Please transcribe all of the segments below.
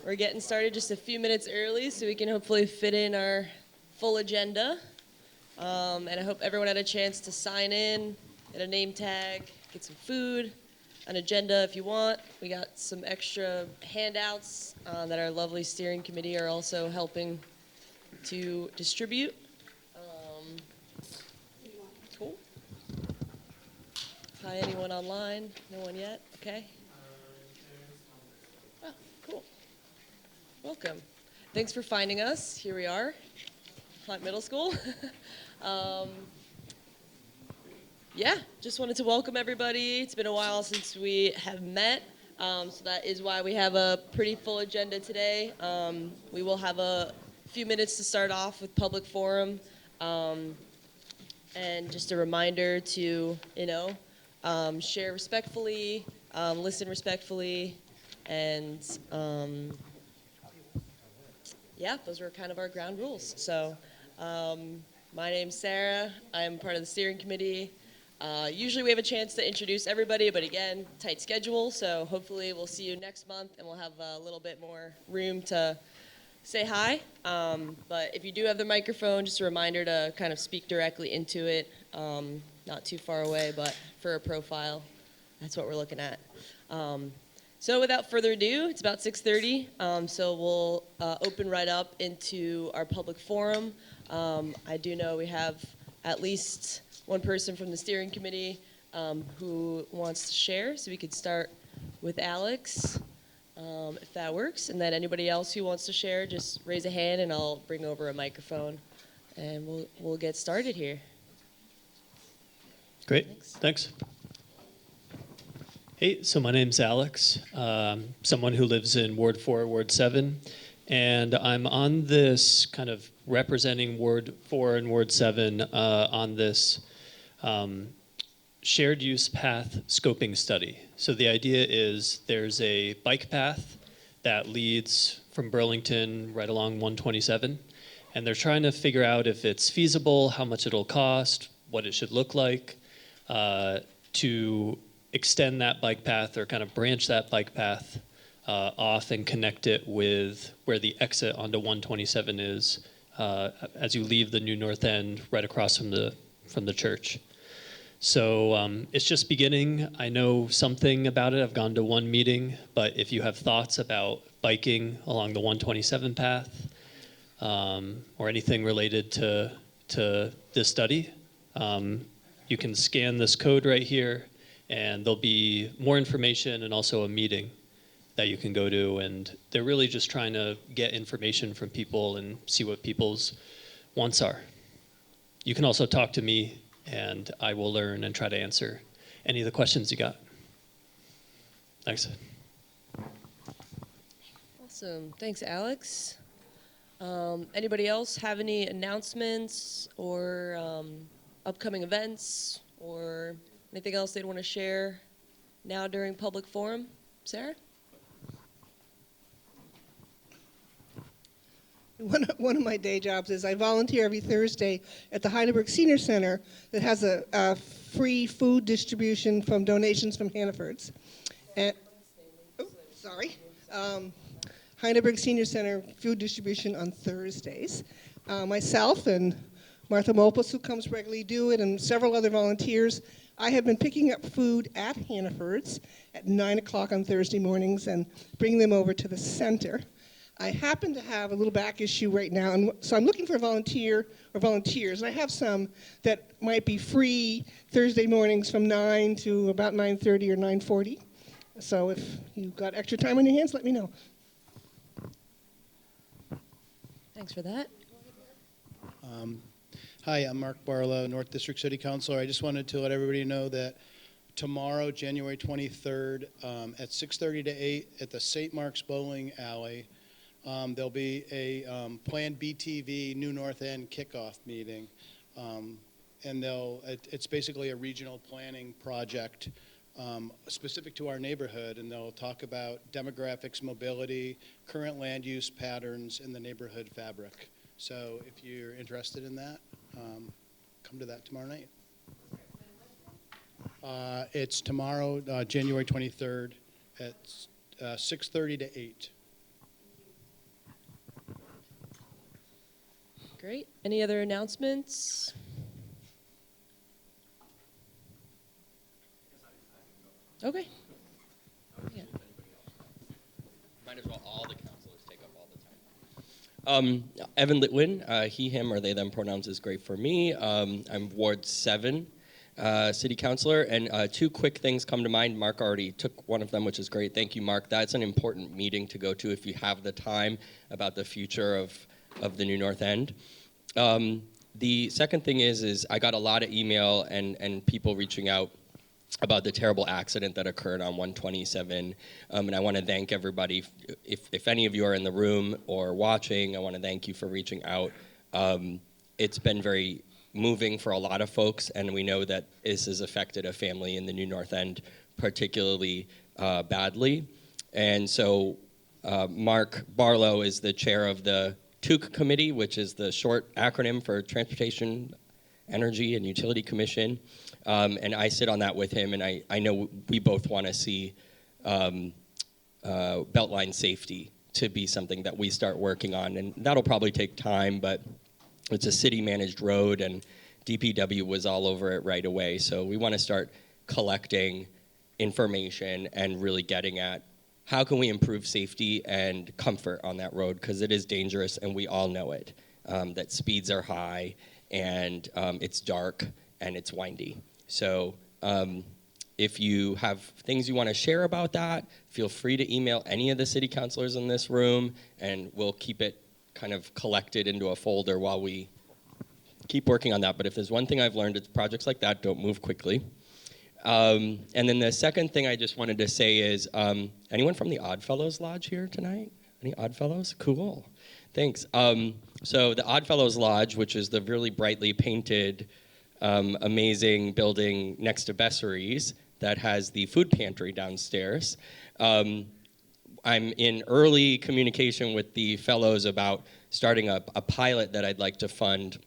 We're getting started just a few minutes early so we can hopefully fit in our full agenda. And I hope everyone had a chance to sign in, get a name tag, get some food, an agenda if you want. We got some extra handouts that our lovely steering committee are also helping to distribute. Cool. Hi, anyone online? No one yet? Okay. Oh, cool. Welcome. Thanks for finding us. Here we are, Hunt Middle School. Yeah, just wanted to welcome everybody. It's been a while since we have met, so that is why we have a pretty full agenda today. We will have a few minutes to start off with public forum, and just a reminder to, share respectfully, listen respectfully, and yeah, those were kind of our ground rules. So my name's Sarah. I'm part of the steering committee. Usually we have a chance to introduce everybody, but again, tight schedule. So hopefully we'll see you next month and we'll have a little bit more room to say hi. But if you do have the microphone, just a reminder to kind of speak directly into it. Not too far away, but for a profile, that's what we're looking at. So without further ado, it's about 6:30, so we'll open right up into our public forum. I do know we have at least one person from the steering committee who wants to share, so we could start with Alex, if that works. And then anybody else who wants to share, just raise a hand and I'll bring over a microphone, and we'll get started here. Great, thanks. Hey, so my name's Alex, someone who lives in Ward 4, Ward 7, and I'm on this kind of representing Ward 4 and Ward 7 on this shared use path scoping study. So the idea is there's a bike path that leads from Burlington right along 127, and they're trying to figure out if it's feasible, how much it'll cost, what it should look like to extend that bike path or kind of branch that bike path off and connect it with where the exit onto 127 is as you leave the new north end right across from the church. So it's just beginning. I know something about it. I've gone to one meeting, but if you have thoughts about biking along the 127 path or anything related to this study, you can scan this code right here, and there'll be more information and also a meeting that you can go to. And they're really just trying to get information from people and see what people's wants are. You can also talk to me, and I will learn and try to answer any of the questions you got. Thanks. Awesome. Thanks, Alex. Anybody else have any announcements or upcoming events or anything else they'd want to share now during public forum? Sarah? One of my day jobs is I volunteer every Thursday at the Heidelberg Senior Center that has a free food distribution from donations from Hannaford's. And, Heidelberg Senior Center food distribution on Thursdays. Myself and Martha Mopus, who comes regularly, do it, and several other volunteers. I have been picking up food at Hannaford's at 9 o'clock on Thursday mornings and bringing them over to the center. I happen to have a little back issue right now, and so I'm looking for a volunteer or volunteers. And I have some that might be free Thursday mornings from 9 to about 9:30 or 9:40. So if you've got extra time on your hands, let me know. Thanks for that. Hi, I'm Mark Barlow, North District City Councilor. I just wanted to let everybody know that tomorrow, January 23rd, at 6:30 to 8 at the St. Mark's Bowling Alley, there'll be a planned BTV New North End kickoff meeting. And it's basically a regional planning project specific to our neighborhood, and they'll talk about demographics, mobility, current land use patterns, and the neighborhood fabric. So if you're interested in that, come to that tomorrow night. It's tomorrow, January 23rd at 6:30 to 8. Great. Any other announcements? Okay. Yeah. Might as well all the counselors take up all the time. Evan Litwin, he, him, or they, them pronouns is great for me. I'm Ward 7 city councilor, and two quick things come to mind. Mark already took one of them, which is great. Thank you, Mark. That's an important meeting to go to if you have the time about the future of the new North End. The second thing is I got a lot of email and people reaching out about the terrible accident that occurred on 127. And I want to thank everybody. If any of you are in the room or watching, I want to thank you for reaching out. It's been very moving for a lot of folks, and we know that this has affected a family in the New North End particularly badly. And so Mark Barlow is the chair of the TUC committee, which is the short acronym for Transportation, Energy, and Utility Commission. And I sit on that with him, and I know we both want to see Beltline safety to be something that we start working on. And that'll probably take time, but it's a city-managed road, and DPW was all over it right away. So we want to start collecting information and really getting at how can we improve safety and comfort on that road, because it is dangerous, and we all know it, that speeds are high, and it's dark, and it's windy. So if you have things you want to share about that, feel free to email any of the city councilors in this room, and we'll keep it kind of collected into a folder while we keep working on that. But if there's one thing I've learned, it's projects like that don't move quickly. And then the second thing I just wanted to say is, anyone from the Oddfellows Lodge here tonight? Any Oddfellows? Cool. Thanks. So the Oddfellows Lodge, which is the really brightly painted, amazing building next to Besseries that has the food pantry downstairs. I'm in early communication with the fellows about starting a pilot that I'd like to fund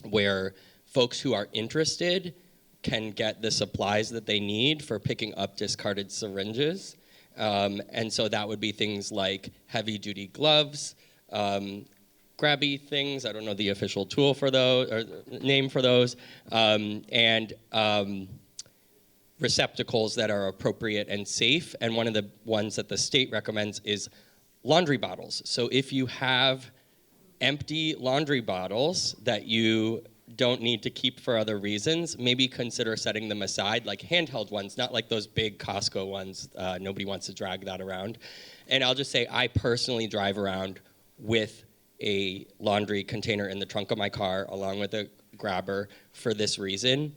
where folks who are interested can get the supplies that they need for picking up discarded syringes. And so that would be things like heavy-duty gloves, grabby things, I don't know the official tool for those, or name for those, and receptacles that are appropriate and safe. And one of the ones that the state recommends is laundry bottles. So if you have empty laundry bottles that you don't need to keep for other reasons, maybe consider setting them aside, like handheld ones, not like those big Costco ones. Nobody wants to drag that around. And I'll just say I personally drive around with a laundry container in the trunk of my car along with a grabber for this reason,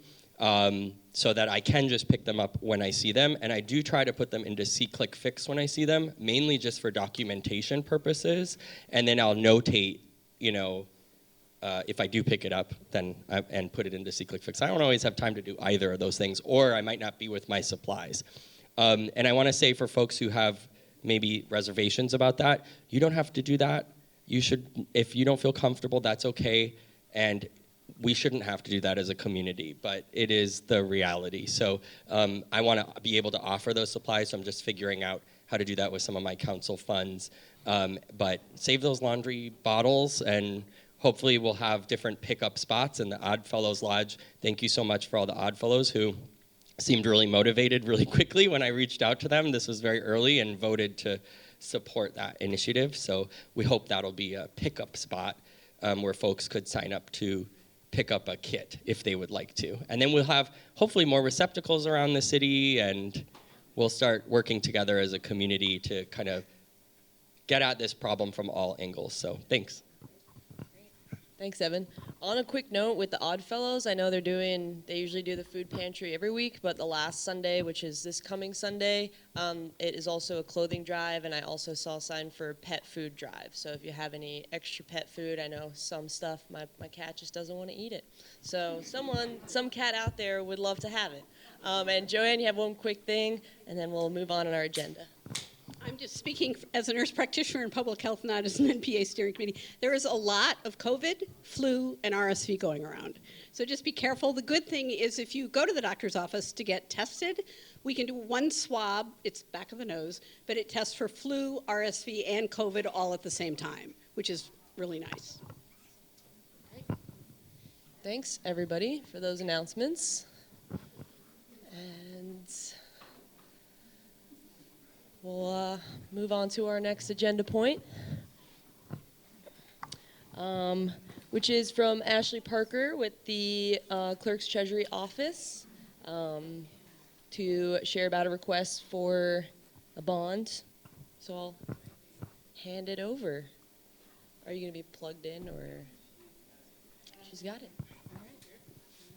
so that I can just pick them up when I see them. And I do try to put them into See-Click-Fix when I see them, mainly just for documentation purposes. And then I'll notate, if I do pick it up, then and put it into See-Click-Fix. I don't always have time to do either of those things, or I might not be with my supplies. And I want to say for folks who have maybe reservations about that, you don't have to do that. You should, if you don't feel comfortable, that's okay. And we shouldn't have to do that as a community, but it is the reality. So I want to be able to offer those supplies, so I'm just figuring out how to do that with some of my council funds. But save those laundry bottles, and hopefully we'll have different pickup spots in the Oddfellows Lodge. Thank you so much for all the Oddfellows who seemed really motivated really quickly when I reached out to them. This was very early, and voted to support that initiative. So we hope that'll be a pickup spot where folks could sign up to pick up a kit if they would like to. And then we'll have hopefully more receptacles around the city, and we'll start working together as a community to kind of get at this problem from all angles. So thanks. Thanks, Evan. On a quick note with the Oddfellows, I know they usually do the food pantry every week, but the last Sunday, which is this coming Sunday, it is also a clothing drive, and I also saw a sign for pet food drive. So if you have any extra pet food, I know some stuff, my cat just doesn't want to eat it. So some cat out there would love to have it. And Joanne, you have one quick thing, and then we'll move on our agenda. I'm just speaking as a nurse practitioner in public health, not as an NPA steering committee. There is a lot of COVID, flu, and RSV going around. So just be careful. The good thing is if you go to the doctor's office to get tested, we can do one swab, it's back of the nose, but it tests for flu, RSV, and COVID all at the same time, which is really nice. Thanks, everybody, for those announcements. And we'll move on to our next agenda point, which is from Ashley Parker with the Clerk's Treasury Office to share about a request for a bond. So I'll hand it over. Are you going to be plugged in, or? She's got it. All right. Right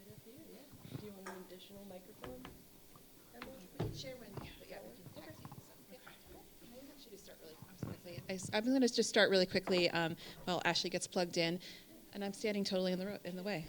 up here, yeah. Do you want an additional microphone? We can share when, yeah, we can pass these up. I actually just start really quickly. I'm going to just start really quickly while Ashley gets plugged in, and I'm standing totally in the way.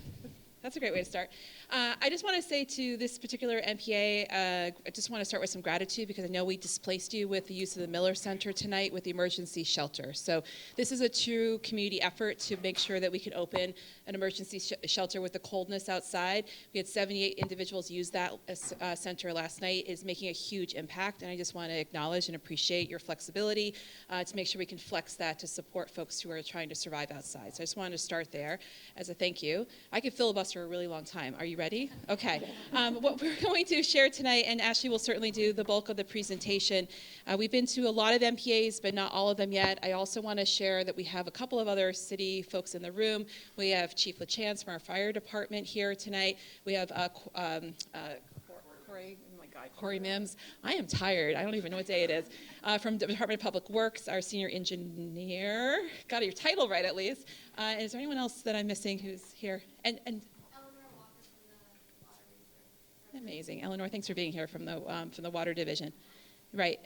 That's a great way to start. I just want to say to this particular NPA, I just want to start with some gratitude because I know we displaced you with the use of the Miller Center tonight with the emergency shelter. So this is a true community effort to make sure that we can open an emergency shelter with the coldness outside. We had 78 individuals use that center last night. It's making a huge impact, and I just want to acknowledge and appreciate your flexibility to make sure we can flex that to support folks who are trying to survive outside. So I just wanted to start there as a thank you. I could filibuster a really long time. Are you ready? Okay. What we're going to share tonight, and Ashley will certainly do the bulk of the presentation. We've been to a lot of NPAs, but not all of them yet. I also want to share that we have a couple of other city folks in the room. We have Chief LaChance from our fire department here tonight. We have Corey, oh my God, Corey Mims. I am tired. I don't even know what day it is. From the Department of Public Works, our senior engineer. Got your title right at least. And is there anyone else that I'm missing who's here? And amazing. Eleanor, thanks for being here from the Water Division. Right.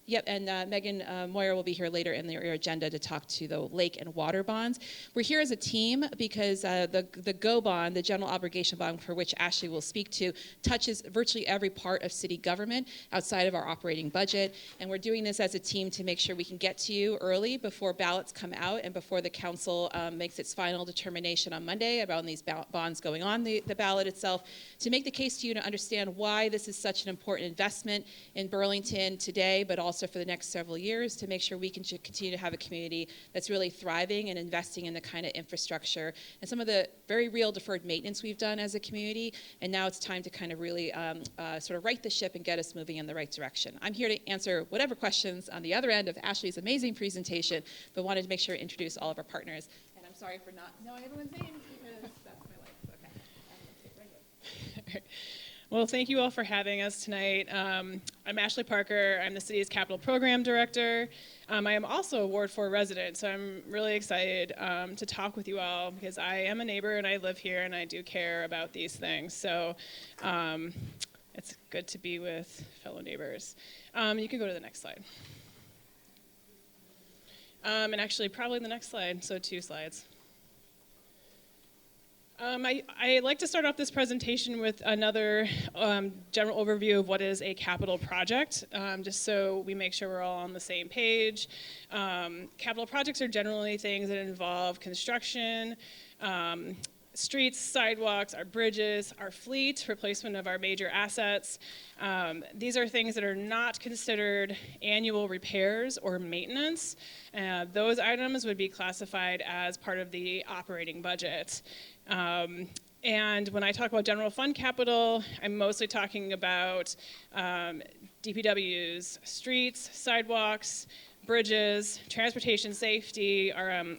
Yep, and Megan Moyer will be here later in your agenda to talk to the lake and water bonds. We're here as a team because the GO bond, the general obligation bond, for which Ashley will speak to, touches virtually every part of city government outside of our operating budget. And we're doing this as a team to make sure we can get to you early before ballots come out and before the council makes its final determination on Monday about these bonds going on the ballot itself, to make the case to you to understand why this is such an important investment in Burlington today, but also for the next several years, to make sure we can continue to have a community that's really thriving and investing in the kind of infrastructure and some of the very real deferred maintenance we've done as a community. And now it's time to kind of really sort of right the ship and get us moving in the right direction. I'm here to answer whatever questions on the other end of Ashley's amazing presentation, but wanted to make sure to introduce all of our partners. And I'm sorry for not knowing everyone's names because that's my life. Okay. Well, thank you all for having us tonight. I'm Ashley Parker. I'm the city's capital program director. I am also a Ward 4 resident, so I'm really excited to talk with you all because I am a neighbor and I live here and I do care about these things. So it's good to be with fellow neighbors. You can go to the next slide. And actually, probably the next slide, so 2 slides. I like to start off this presentation with another general overview of what is a capital project, just so we make sure we're all on the same page. Capital projects are generally things that involve construction, streets, sidewalks, our bridges, our fleet, replacement of our major assets. These are things that are not considered annual repairs or maintenance. Those items would be classified as part of the operating budget. And when I talk about general fund capital, I'm mostly talking about DPWs, streets, sidewalks, bridges, transportation safety, our, I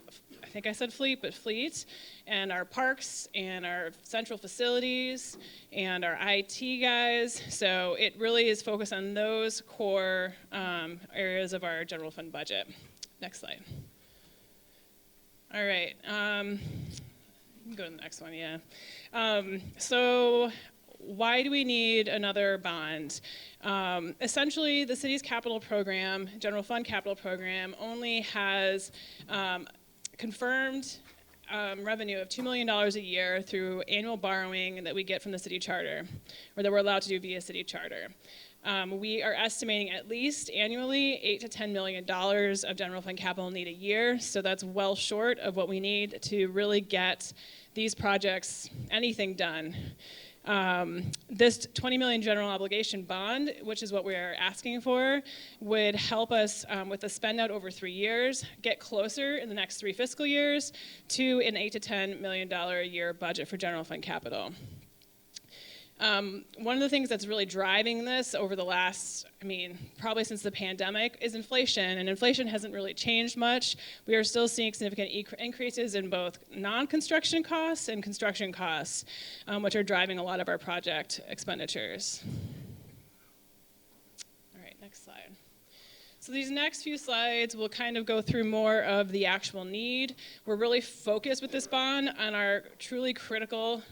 think I said fleet, but fleet, and our parks and our central facilities and our IT guys. So it really is focused on those core areas of our general fund budget. Next slide. All right. Go to the next one, yeah. So why do we need another bond? Essentially, the city's capital program, general fund capital program, only has confirmed revenue of $2 million a year through annual borrowing that we get from the city charter, or that we're allowed to do via city charter. We are estimating at least annually $8 to $10 million of general fund capital need a year, so that's well short of what we need to really get these projects, anything done. This 20 million general obligation bond, which is what we are asking for, would help us with the spend out over 3 years, get closer in the next 3 fiscal years to an $8 to $10 million a year budget for general fund capital. One of the things that's really driving this over the last, probably since the pandemic, is inflation. And inflation hasn't really changed much. We are still seeing significant increases in both non-construction costs and construction costs, which are driving a lot of our project expenditures. All right, next slide. So these next few slides will kind of go through more of the actual need. We're really focused with this bond on our truly critical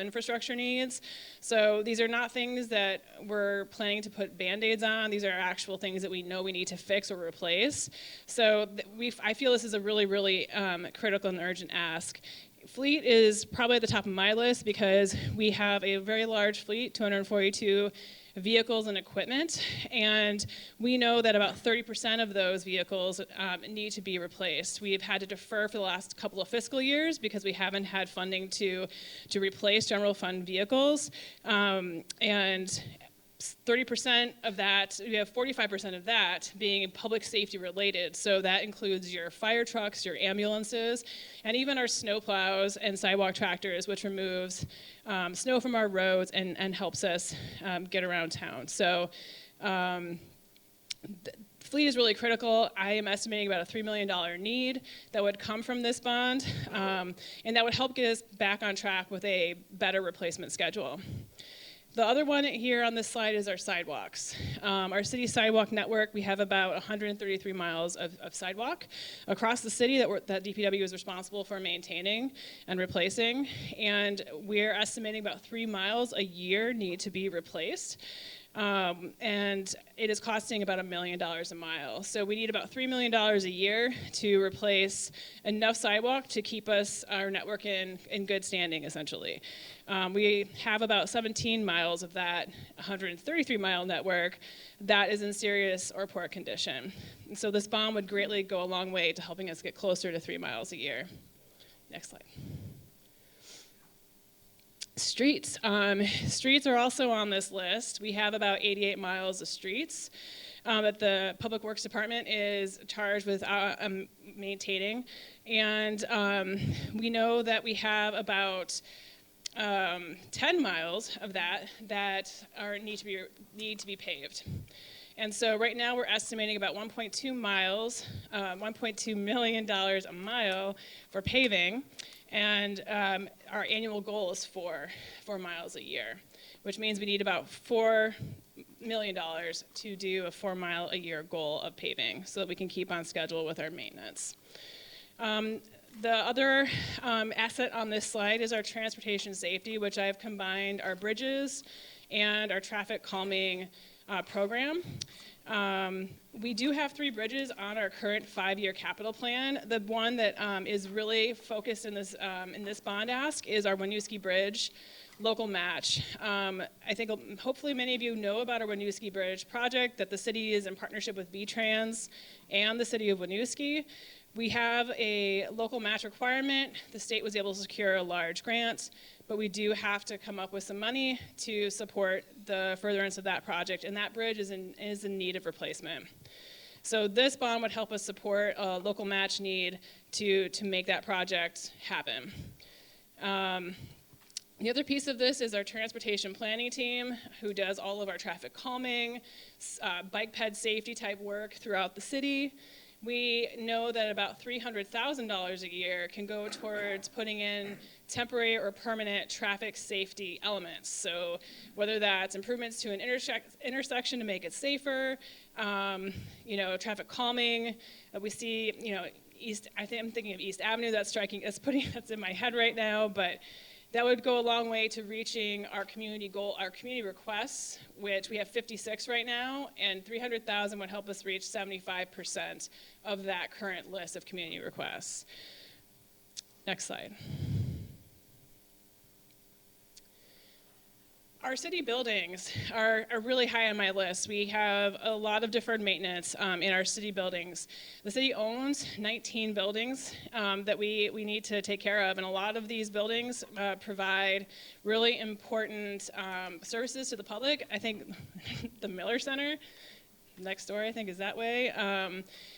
infrastructure needs. So these are not things that we're planning to put Band-Aids on. These are actual things that we know we need to fix or replace. So I feel this is a really, really critical and urgent ask. Fleet is probably at the top of my list because we have a very large fleet, 242 vehicles and equipment, and we know that about 30% of those vehicles need to be replaced. We've had to defer for the last couple of fiscal years because we haven't had funding to replace general fund vehicles, and 30% of that, we have 45% of that being public safety related. So that includes your fire trucks, your ambulances, and even our snow plows and sidewalk tractors, which removes snow from our roads and helps us get around town. So fleet is really critical. I am estimating about a $3 million need that would come from this bond, and that would help get us back on track with a better replacement schedule. The other one here on this slide is our sidewalks. Our city sidewalk network, we have about 133 miles of sidewalk across the city that DPW is responsible for maintaining and replacing. And we're estimating about 3 miles a year need to be replaced. And it is costing about $1 million a mile. So we need about $3 million a year to replace enough sidewalk to keep our network in good standing, essentially. We have about 17 miles of that 133-mile network that is in serious or poor condition. And so this bond would greatly go a long way to helping us get closer to 3 miles a year. Next slide. Streets. Streets are also on this list. We have about 88 miles of streets that the Public Works Department is charged with maintaining. And we know that we have about 10 miles of that need to be paved. And so right now we're estimating about 1.2 miles, $1.2 million a mile for paving. And our annual goal is 4 miles a year, which means we need about $4 million to do a 4 mile a year goal of paving so that we can keep on schedule with our maintenance. The other asset on this slide is our transportation safety, which I've combined our bridges and our traffic calming program. We do have 3 bridges on our current 5-year capital plan. The one that is really focused in this bond ask is our Winooski Bridge local match. I think hopefully many of you know about our Winooski Bridge project, that the city is in partnership with V-Trans and the city of Winooski. We have a local match requirement. The state was able to secure a large grant, but we do have to come up with some money to support the furtherance of that project, and that bridge is in need of replacement. So this bond would help us support a local match need to make that project happen. The other piece of this is our transportation planning team, who does all of our traffic calming, bike ped safety type work throughout the city. We know that about $300,000 a year can go towards putting in temporary or permanent traffic safety elements. So whether that's improvements to an intersection to make it safer, traffic calming. We see, I'm thinking of East Avenue. That's in my head right now, but that would go a long way to reaching our community goal, our community requests, which we have 56 right now, and 300,000 would help us reach 75% of that current list of community requests. Next slide. Our city buildings are really high on my list. We have a lot of deferred maintenance in our city buildings. The city owns 19 buildings that we need to take care of, and a lot of these buildings provide really important services to the public. I think the Miller Center next door, I think, is that way.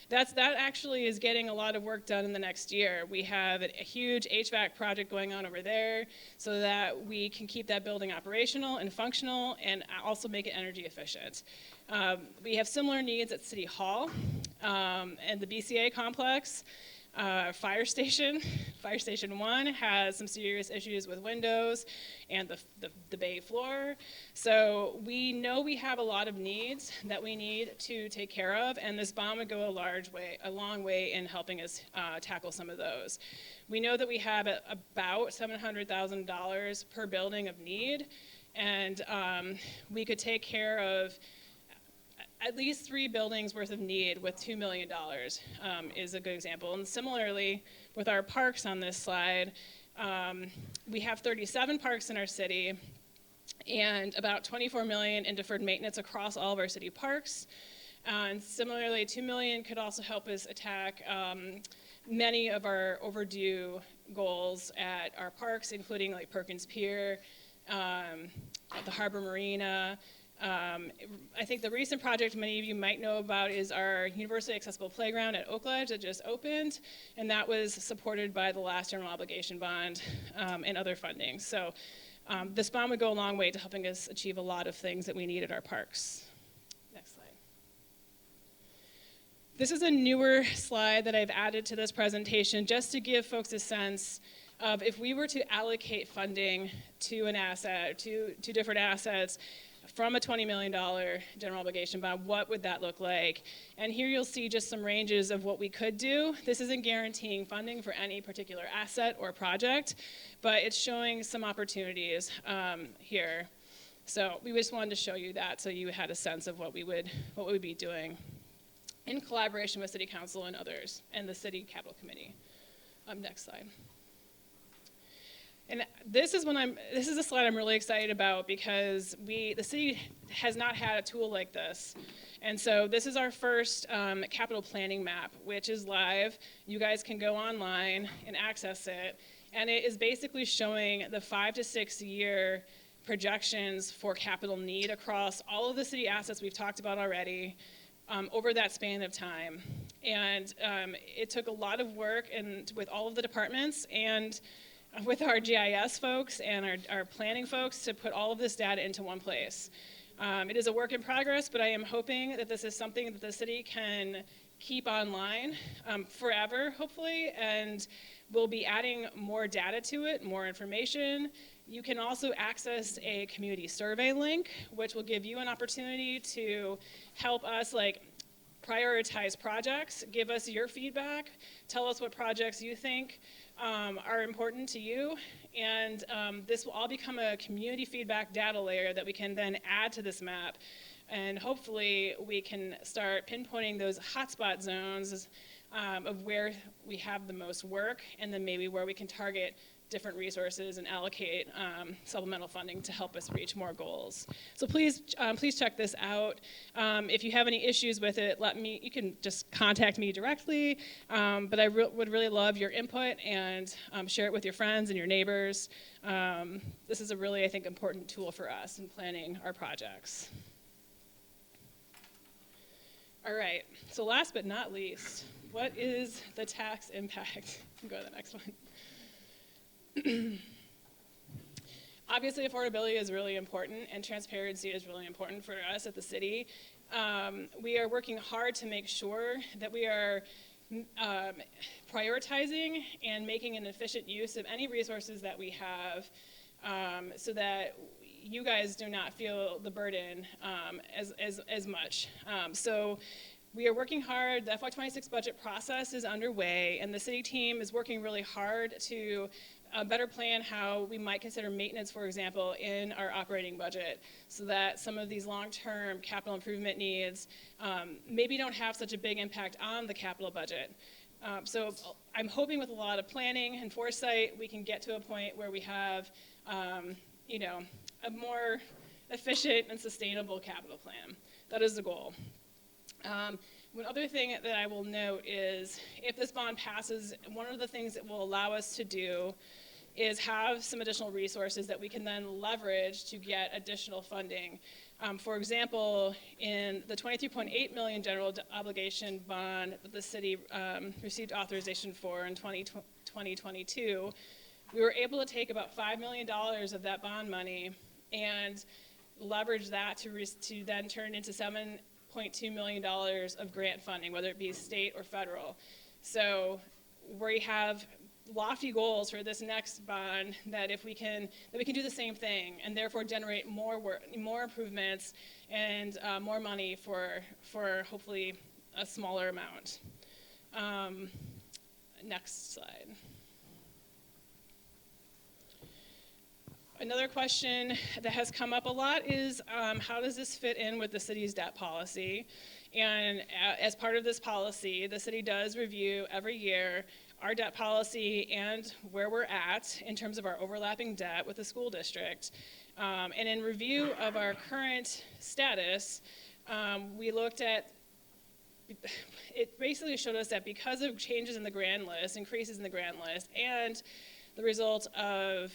That actually is getting a lot of work done in the next year. We have a huge HVAC project going on over there so that we can keep that building operational and functional and also make it energy efficient. We have similar needs at City Hall and the BCA complex. Fire Station 1 has some serious issues with windows and the bay floor. So we know we have a lot of needs that we need to take care of, and this bond would go a long way in helping us tackle some of those. We know that we have about $700,000 per building of need, and we could take care of at least 3 buildings worth of need with $2 million is a good example. And similarly, with our parks on this slide, we have 37 parks in our city and about $24 million in deferred maintenance across all of our city parks. And similarly, $2 million could also help us attack many of our overdue goals at our parks, including like Perkins Pier, the Harbor Marina. I think the recent project many of you might know about is our universally accessible playground at Oakledge that just opened, and that was supported by the last general obligation bond and other funding. So this bond would go a long way to helping us achieve a lot of things that we need at our parks. Next slide. This is a newer slide that I've added to this presentation just to give folks a sense of if we were to allocate funding to an asset, to different assets, from a $20 million general obligation bond, what would that look like? And here you'll see just some ranges of what we could do. This isn't guaranteeing funding for any particular asset or project, but it's showing some opportunities here. So we just wanted to show you that so you had a sense of what we would be doing in collaboration with City Council and others, and the City Capital Committee. Next slide. And this is a slide I'm really excited about because the city has not had a tool like this. And so this is our first capital planning map, which is live. You guys can go online and access it. And it is basically showing the 5 to 6 year projections for capital need across all of the city assets we've talked about already over that span of time. And it took a lot of work with all of the departments and with our GIS folks and our planning folks to put all of this data into one place. It is a work in progress, but I am hoping that this is something that the city can keep online forever, hopefully, and we'll be adding more data to it, more information. You can also access a community survey link, which will give you an opportunity to help us prioritize projects, give us your feedback, tell us what projects you think are important to you, and this will all become a community feedback data layer that we can then add to this map, and hopefully we can start pinpointing those hotspot zones of where we have the most work, and then maybe where we can target different resources and allocate supplemental funding to help us reach more goals. So please check this out. If you have any issues with it, you can just contact me directly, but I would really love your input and share it with your friends and your neighbors. This is a really, I think, important tool for us in planning our projects. All right, so last but not least, what is the tax impact? Go to the next one. Obviously, affordability is really important, and transparency is really important for us at the city. We are working hard to make sure that we are prioritizing and making an efficient use of any resources that we have so that you guys do not feel the burden as much. So we are working hard. The FY26 budget process is underway, and the city team is working really hard to better plan how we might consider maintenance, for example, in our operating budget, so that some of these long-term capital improvement needs maybe don't have such a big impact on the capital budget. So I'm hoping with a lot of planning and foresight, we can get to a point where we have a more efficient and sustainable capital plan. That is the goal. One other thing that I will note is if this bond passes, one of the things it will allow us to do is have some additional resources that we can then leverage to get additional funding. For example, in the $23.8 million general obligation bond that the city received authorization for in 2022, we were able to take about $5 million of that bond money and leverage that to then turn into $7.2 million of grant funding, whether it be state or federal. So we have lofty goals for this next bond that we can do the same thing and therefore generate more work, more improvements, and more money for hopefully a smaller amount. Next slide. Another question that has come up a lot is how does this fit in with the city's debt policy? And as part of this policy, the city does review every year our debt policy and where we're at in terms of our overlapping debt with the school district. And in review of our current status, we looked at, it basically showed us that because of changes in the grand list, increases in the grand list, and the result of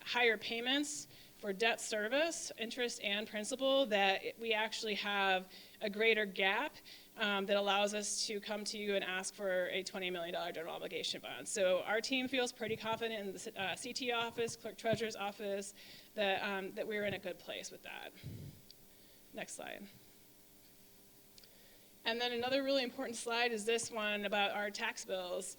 higher payments for debt service, interest and principal, that we actually have a greater gap that allows us to come to you and ask for a $20 million general obligation bond. So our team feels pretty confident in the CT office, clerk treasurer's office, that we're in a good place with that. Next slide. And then another really important slide is this one about our tax bills.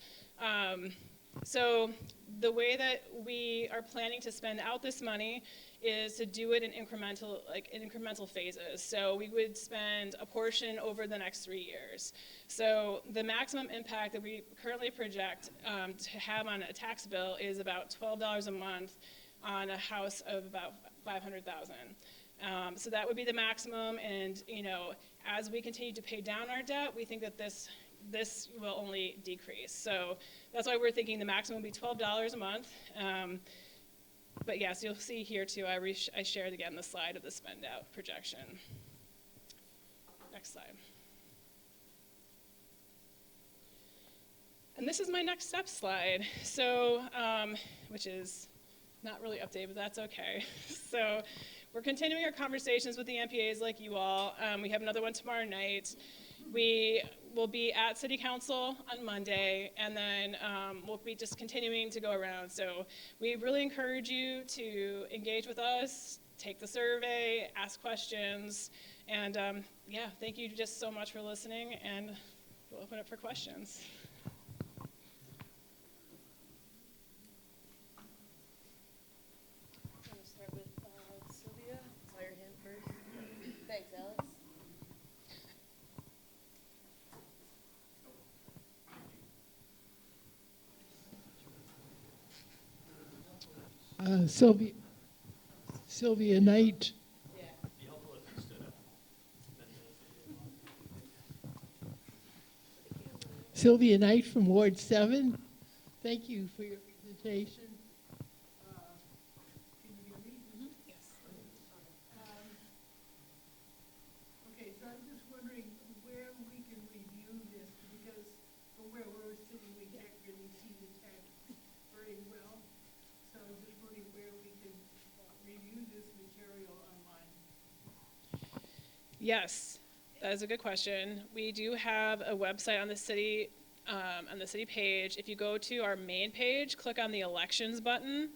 So the way that we are planning to spend out this money is to do it in incremental phases. So we would spend a portion over the next 3 years. So the maximum impact that we currently project to have on a tax bill is about $12 a month on a house of about $500,000. So that would be the maximum, and as we continue to pay down our debt, we think that this will only decrease. So that's why we're thinking the maximum will be $12 a month. But yes, you'll see here too, I shared again the slide of the spend out projection. Next slide. And this is my next step slide. So, which is not really updated, but that's okay. So we're continuing our conversations with the NPAs like you all. We have another one tomorrow night. We will be at City Council on Monday, and then we'll be just continuing to go around. So we really encourage you to engage with us, take the survey, ask questions, and yeah, thank you just so much for listening, and we'll open it for questions. I'm going to start with Sylvia. Saw your hand first. Thanks, Alex. Sylvia Knight. Sylvia Knight from Ward 7. Thank you for your presentation. Can you hear me? Mm-hmm. Yes. Okay, so I'm just wondering where we can review this, because from where we're sitting, we can't really see the text very well. So I'm just wondering where we can review this material online. Yes, that is a good question. We do have a website on the city page. If you go to our main page, click on the elections button,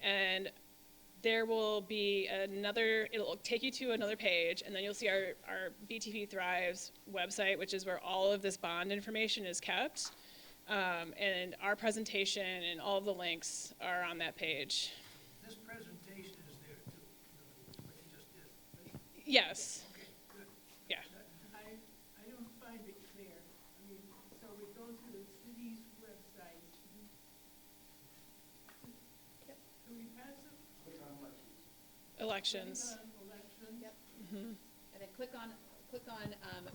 and there will be it'll take you to another page, and then you'll see our BTP Thrives website, which is where all of this bond information is kept. And our presentation and all of the links are on that page. This presentation is there too, what you just did, right? Yes. Okay, good. Yeah. I don't find it clear. I mean, so we go to the city's website. Yep. Can we pass it? Elections. Elections. Yep. And then click on,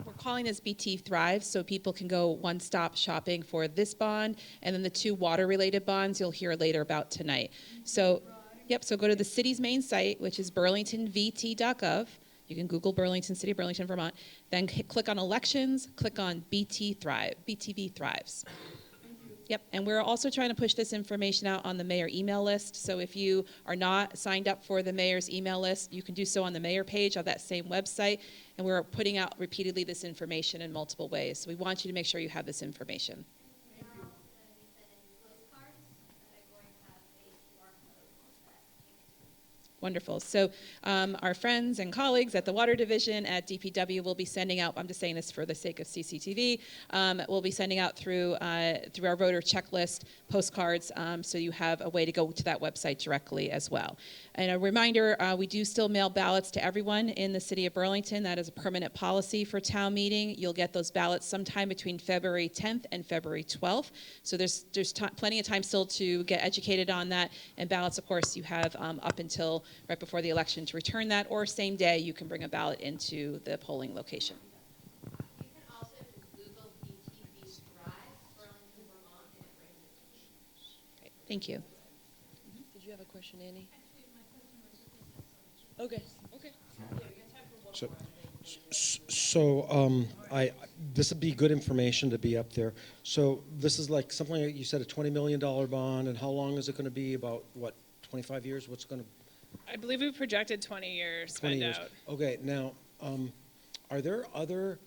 we're calling this BT Thrive, so people can go one-stop shopping for this bond, and then the two water-related bonds you'll hear later about tonight. So, Yep, so go to the city's main site, which is burlingtonvt.gov. You can Google Burlington City, Burlington, Vermont. Then click on elections, click on BTV Thrives. Yep, and we're also trying to push this information out on the mayor email list. So if you are not signed up for the mayor's email list, you can do so on the mayor page of that same website. And we're putting out repeatedly this information in multiple ways. So we want you to make sure you have this information. Wonderful. So our friends and colleagues at the Water Division at DPW will be sending out, I'm just saying this for the sake of CCTV, we'll be sending out through our voter checklist postcards so you have a way to go to that website directly as well. And a reminder, we do still mail ballots to everyone in the city of Burlington. That is a permanent policy for town meeting. You'll get those ballots sometime between February 10th and February 12th. So there's plenty of time still to get educated on that. And ballots, of course, you have up until right before the election to return that, or same day you can bring a ballot into the polling location. You can also just Google BTV Thrive, Burlington, Vermont, and it brings it to you. Great. Thank you. Did you have a question, Annie? Okay. So this would be good information to be up there. So this is like something like you said, a $20 million bond, and how long is it going to be? About what, 25 years? What's going to? I believe we projected 20 years 20 spend years. out. Okay. Now, are there other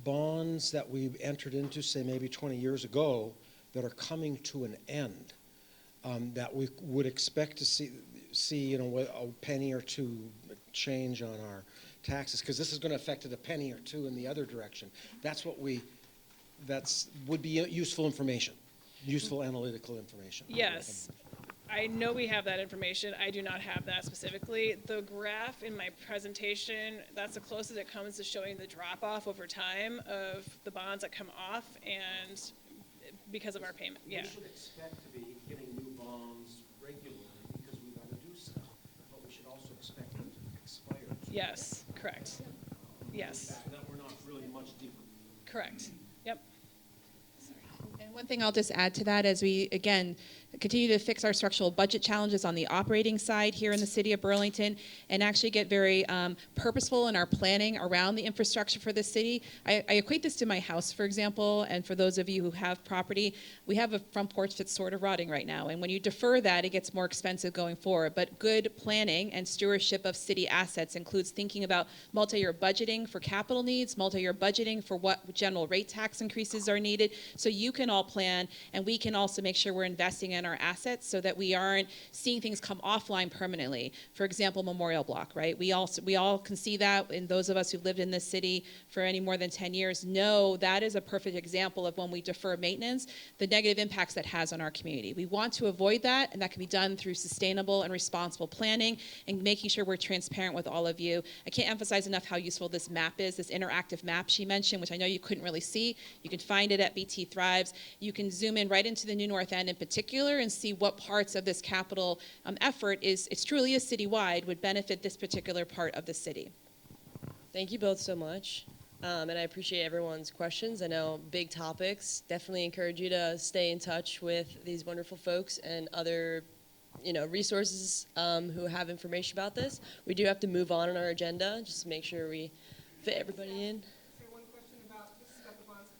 bonds that we entered into, say maybe 20 years ago, that are coming to an end that we would expect to see a penny or two change on our taxes, because this is going to affect it a penny or two in the other direction. That's what would be useful information, useful analytical information. Yes. I know we have that information. I do not have that specifically. The graph in my presentation, that's the closest it comes to showing the drop-off over time of the bonds that come off and because of our payment. Yeah. We should expect to be getting new bonds regularly because we got to do stuff, but we should also expect them to expire. Yes, correct. Yes. That we're not really much deeper. Correct. Yep. And one thing I'll just add to that as we, again, continue to fix our structural budget challenges on the operating side here in the city of Burlington and actually get very purposeful in our planning around the infrastructure for the city. I equate this to my house, for example, and for those of you who have property, we have a front porch that's sort of rotting right now. And when you defer that, it gets more expensive going forward. But good planning and stewardship of city assets includes thinking about multi-year budgeting for capital needs, multi-year budgeting for what general rate tax increases are needed, so you can all plan, and we can also make sure we're investing in our assets so that we aren't seeing things come offline permanently. For example, Memorial Block, right? We all can see that, and those of us who've lived in this city for any more than 10 years know that is a perfect example of when we defer maintenance, the negative impacts that has on our community. We want to avoid that, and that can be done through sustainable and responsible planning and making sure we're transparent with all of you. I can't emphasize enough how useful this map is, this interactive map she mentioned, which I know you couldn't really see. You can find it at BT Thrives. You can zoom in right into the New North End in particular and see what parts of this capital effort it's truly is citywide, would benefit this particular part of the city. Thank you both so much. And I appreciate everyone's questions. I know big topics. Definitely encourage you to stay in touch with these wonderful folks and other resources who have information about this. We do have to move on in our agenda, just to make sure we fit everybody in. Say one question about this stuff of bonds,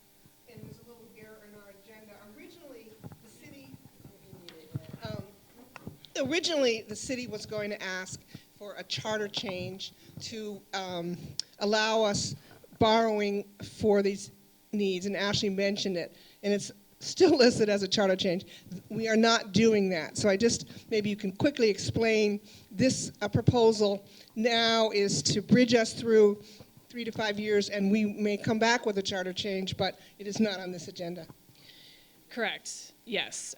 and there's a little error in our agenda. Originally, the city was going to ask for a charter change to allow us borrowing for these needs, and Ashley mentioned it, and it's still listed as a charter change. We are not doing that. So maybe you can quickly explain this proposal now is to bridge us through 3 to 5 years, and we may come back with a charter change, but it is not on this agenda. Correct. Yes.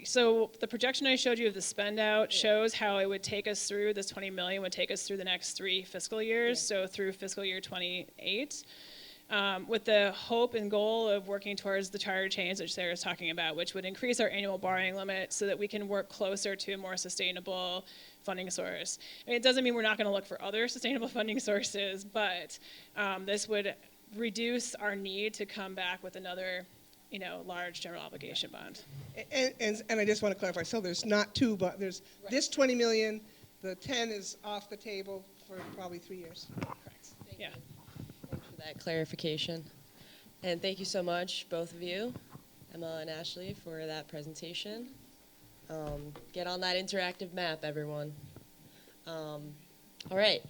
So the projection I showed you of the spend out shows how it would take us through, this 20 million would take us through the next 3 fiscal years, so through fiscal year 28. With the hope and goal of working towards the charter change that Sarah's talking about, which would increase our annual borrowing limit so that we can work closer to a more sustainable funding source. I mean, it doesn't mean we're not going to look for other sustainable funding sources, but this would reduce our need to come back with another large general obligation bond. And I just want to clarify, so there's not two, but there's this 20 million, the 10 is off the table for probably 3 years. Correct. Yeah. Thanks for that clarification. And thank you so much, both of you, Emma and Ashley, for that presentation. Get on that interactive map, everyone. All right,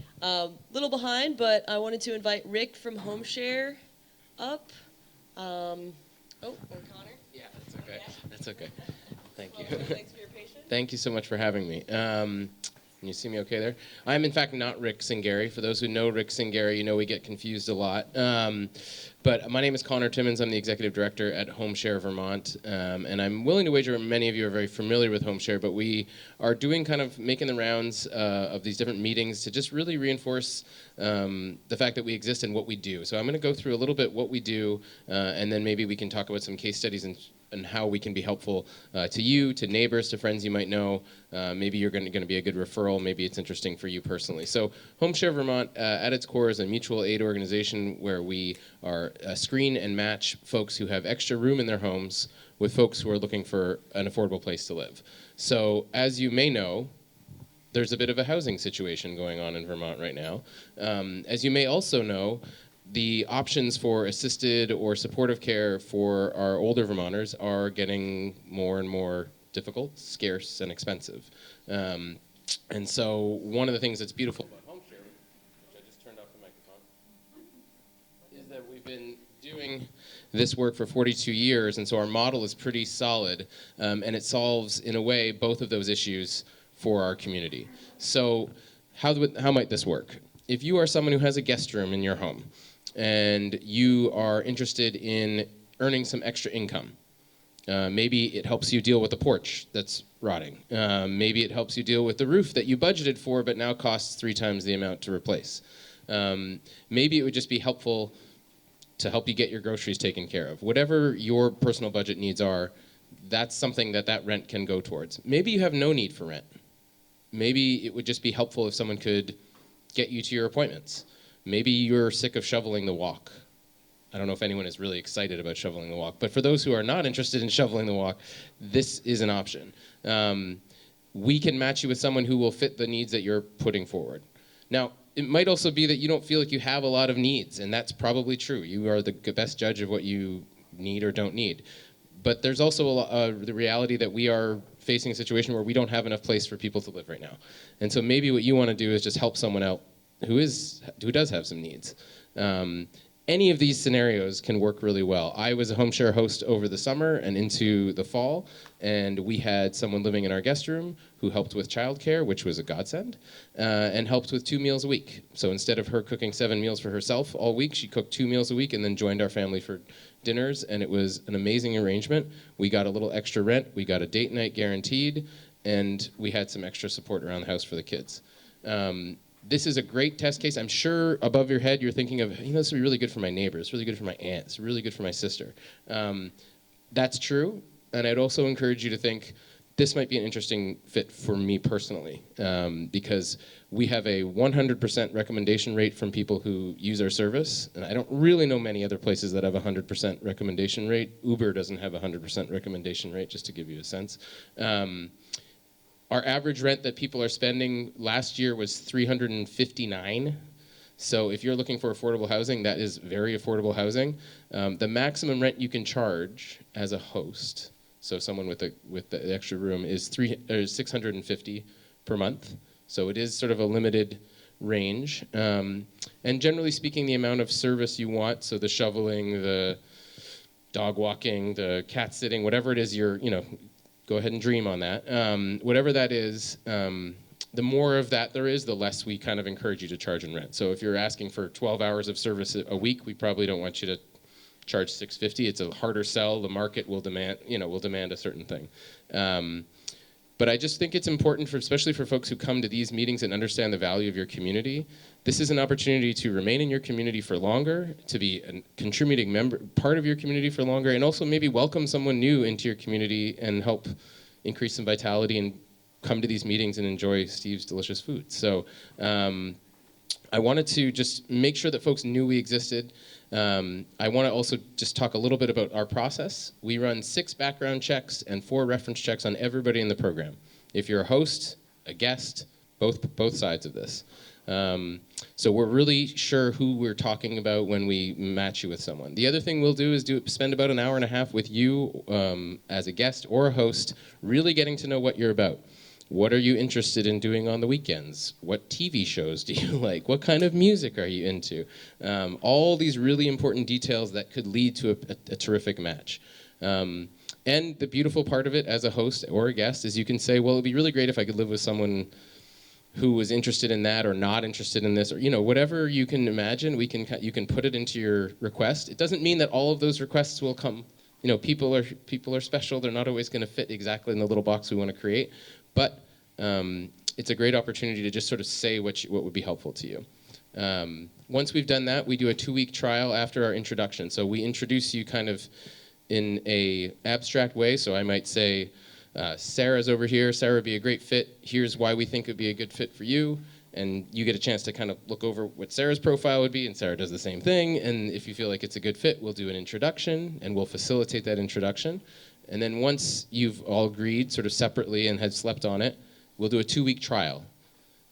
little behind, but I wanted to invite Rick from HomeShare up. Or Connor. Yeah, that's okay. That's okay. Thank you. Thanks for your patience. Thank you so much for having me. Can you see me okay there? I'm in fact not Rick Singari. For those who know Rick Singari, we get confused a lot. But my name is Connor Timmons. I'm the executive director at HomeShare Vermont. And I'm willing to wager many of you are very familiar with HomeShare, but we are doing kind of making the rounds of these different meetings to just really reinforce the fact that we exist and what we do. So I'm going to go through a little bit what we do, and then maybe we can talk about some case studies and how we can be helpful to you, to neighbors, to friends you might know. Maybe you're going to be a good referral. Maybe it's interesting for you personally. So HomeShare Vermont, at its core, is a mutual aid organization where we are screen and match folks who have extra room in their homes with folks who are looking for an affordable place to live. So as you may know, there's a bit of a housing situation going on in Vermont right now. As you may also know, the options for assisted or supportive care for our older Vermonters are getting more and more difficult, scarce, and expensive. And so one of the things that's beautiful about HomeShare, which I just turned off the microphone, is that we've been doing this work for 42 years, and so our model is pretty solid, and it solves, in a way, both of those issues for our community. So how might this work? If you are someone who has a guest room in your home, and you are interested in earning some extra income. Maybe it helps you deal with the porch that's rotting. Maybe it helps you deal with the roof that you budgeted for but now costs 3 times the amount to replace. Maybe it would just be helpful to help you get your groceries taken care of. Whatever your personal budget needs are, that's something that rent can go towards. Maybe you have no need for rent. Maybe it would just be helpful if someone could get you to your appointments. Maybe you're sick of shoveling the walk. I don't know if anyone is really excited about shoveling the walk, but for those who are not interested in shoveling the walk, this is an option. We can match you with someone who will fit the needs that you're putting forward. Now, it might also be that you don't feel like you have a lot of needs, and that's probably true. You are the best judge of what you need or don't need. But there's also the reality that we are facing a situation where we don't have enough place for people to live right now. And so maybe what you want to do is just help someone out who does have some needs. Any of these scenarios can work really well. I was a HomeShare host over the summer and into the fall, and we had someone living in our guest room who helped with childcare, which was a godsend, and helped with 2 meals a week. So instead of her cooking 7 meals for herself all week, she cooked 2 meals a week and then joined our family for dinners, and it was an amazing arrangement. We got a little extra rent, we got a date night guaranteed, and we had some extra support around the house for the kids. This is a great test case. I'm sure above your head you're thinking of, this would be really good for my neighbor. It's really good for my aunt. It's really good for my sister. That's true. And I'd also encourage you to think, this might be an interesting fit for me personally, because we have a 100% recommendation rate from people who use our service. And I don't really know many other places that have a 100% recommendation rate. Uber doesn't have a 100% recommendation rate, just to give you a sense. Our average rent that people are spending last year was $359. So if you're looking for affordable housing, that is very affordable housing. The maximum rent you can charge as a host, so someone with the extra room, is $650 per month. So it is sort of a limited range. And generally speaking, the amount of service you want, so the shoveling, the dog walking, the cat sitting, whatever it is go ahead and dream on that. Whatever that is, the more of that there is, the less we kind of encourage you to charge in rent. So if you're asking for 12 hours of service a week, we probably don't want you to charge $650. It's a harder sell. The market will demand a certain thing. But I just think it's important, especially for folks who come to these meetings and understand the value of your community. This is an opportunity to remain in your community for longer, to be a contributing part of your community for longer, and also maybe welcome someone new into your community and help increase some vitality and come to these meetings and enjoy Steve's delicious food. So I wanted to just make sure that folks knew we existed. I want to also just talk a little bit about our process. We run 6 background checks and 4 reference checks on everybody in the program. If you're a host, a guest, both sides of this. So we're really sure who we're talking about when we match you with someone. The other thing we'll do is spend about an hour and a half with you as a guest or a host, really getting to know what you're about. What are you interested in doing on the weekends? What TV shows do you like? What kind of music are you into? All these really important details that could lead to a terrific match. And the beautiful part of it as a host or a guest is you can say, well, it'd be really great if I could live with someone who was interested in that or not interested in this, or whatever you can imagine, you can put it into your request. It doesn't mean that all of those requests will come. People are special. They're not always going to fit exactly in the little box we want to create. But it's a great opportunity to just sort of say what would be helpful to you. Once we've done that, we do a 2-week trial after our introduction. So we introduce you kind of in a abstract way. So I might say, Sarah's over here. Sarah would be a great fit. Here's why we think it would be a good fit for you. And you get a chance to kind of look over what Sarah's profile would be, and Sarah does the same thing. And if you feel like it's a good fit, we'll do an introduction, and we'll facilitate that introduction. And then once you've all agreed sort of separately and had slept on it, we'll do a 2-week trial.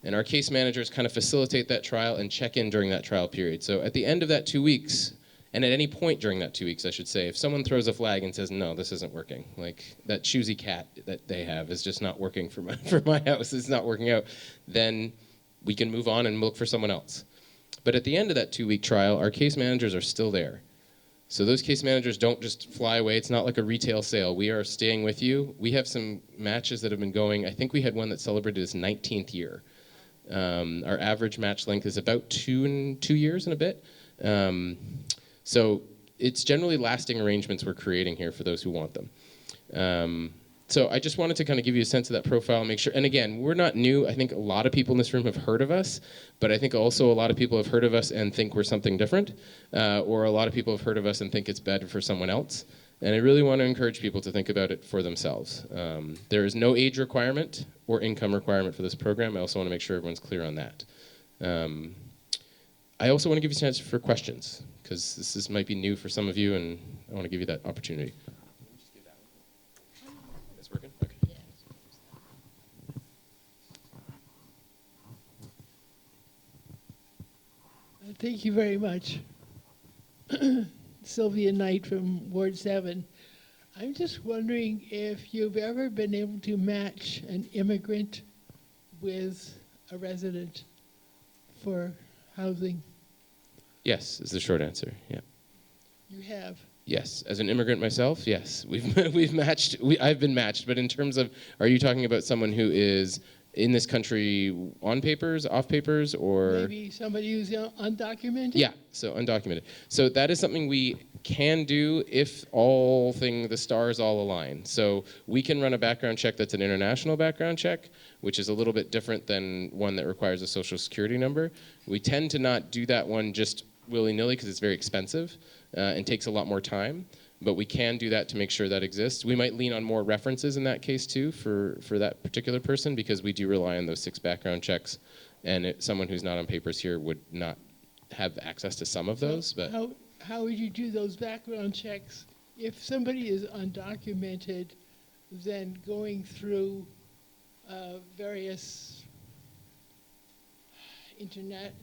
And our case managers kind of facilitate that trial and check in during that trial period. So at the end of that 2 weeks, and at any point during that 2 weeks, I should say, if someone throws a flag and says, no, this isn't working, like that choosy cat that they have is just not working for my house, it's not working out, then we can move on and look for someone else. But at the end of that 2-week trial, our case managers are still there. So those case managers don't just fly away. It's not like a retail sale. We are staying with you. We have some matches that have been going. I think we had one that celebrated its 19th year. Our average match length is about 2 years and a bit. So it's generally lasting arrangements we're creating here for those who want them. So I just wanted to kind of give you a sense of that profile and make sure. And again, we're not new. I think a lot of people in this room have heard of us, but I think also a lot of people have heard of us and think we're something different, or a lot of people have heard of us and think it's better for someone else. And I really want to encourage people to think about it for themselves. There is no age requirement or income requirement for this program. I also want to make sure everyone's clear on that. I also want to give you a chance for questions, because this might be new for some of you, and I want to give you that opportunity. It's working? Okay. Thank you very much. Sylvia Knight from Ward 7. I'm just wondering if you've ever been able to match an immigrant with a resident for housing. Yes, is the short answer. Yeah. You have. Yes, as an immigrant myself, yes, we've matched. I've been matched, but in terms of, are you talking about someone who is in this country on papers, off papers, or maybe somebody who's undocumented? Yeah, so undocumented. So that is something we can do if the stars all align. So we can run a background check that's an international background check, which is a little bit different than one that requires a social security number. We tend to not do that one just willy-nilly because it's very expensive and takes a lot more time. But we can do that to make sure that exists. We might lean on more references in that case too for that particular person, because we do rely on those 6 background checks, and someone who's not on papers here would not have access to some of those. But how would you do those background checks if somebody is undocumented? Then going through various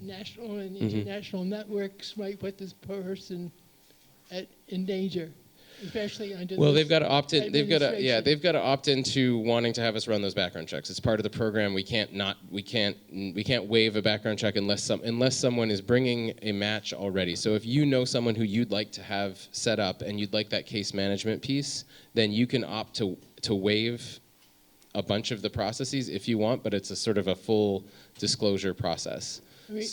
national and international networks might put this person in danger, especially under. Well, they've got to opt in. They've got to opt into wanting to have us run those background checks. It's part of the program. We can't waive a background check unless someone is bringing a match already. So if you know someone who you'd like to have set up and you'd like that case management piece, then you can opt to waive a bunch of the processes if you want, but it's a sort of a full disclosure process. I mean,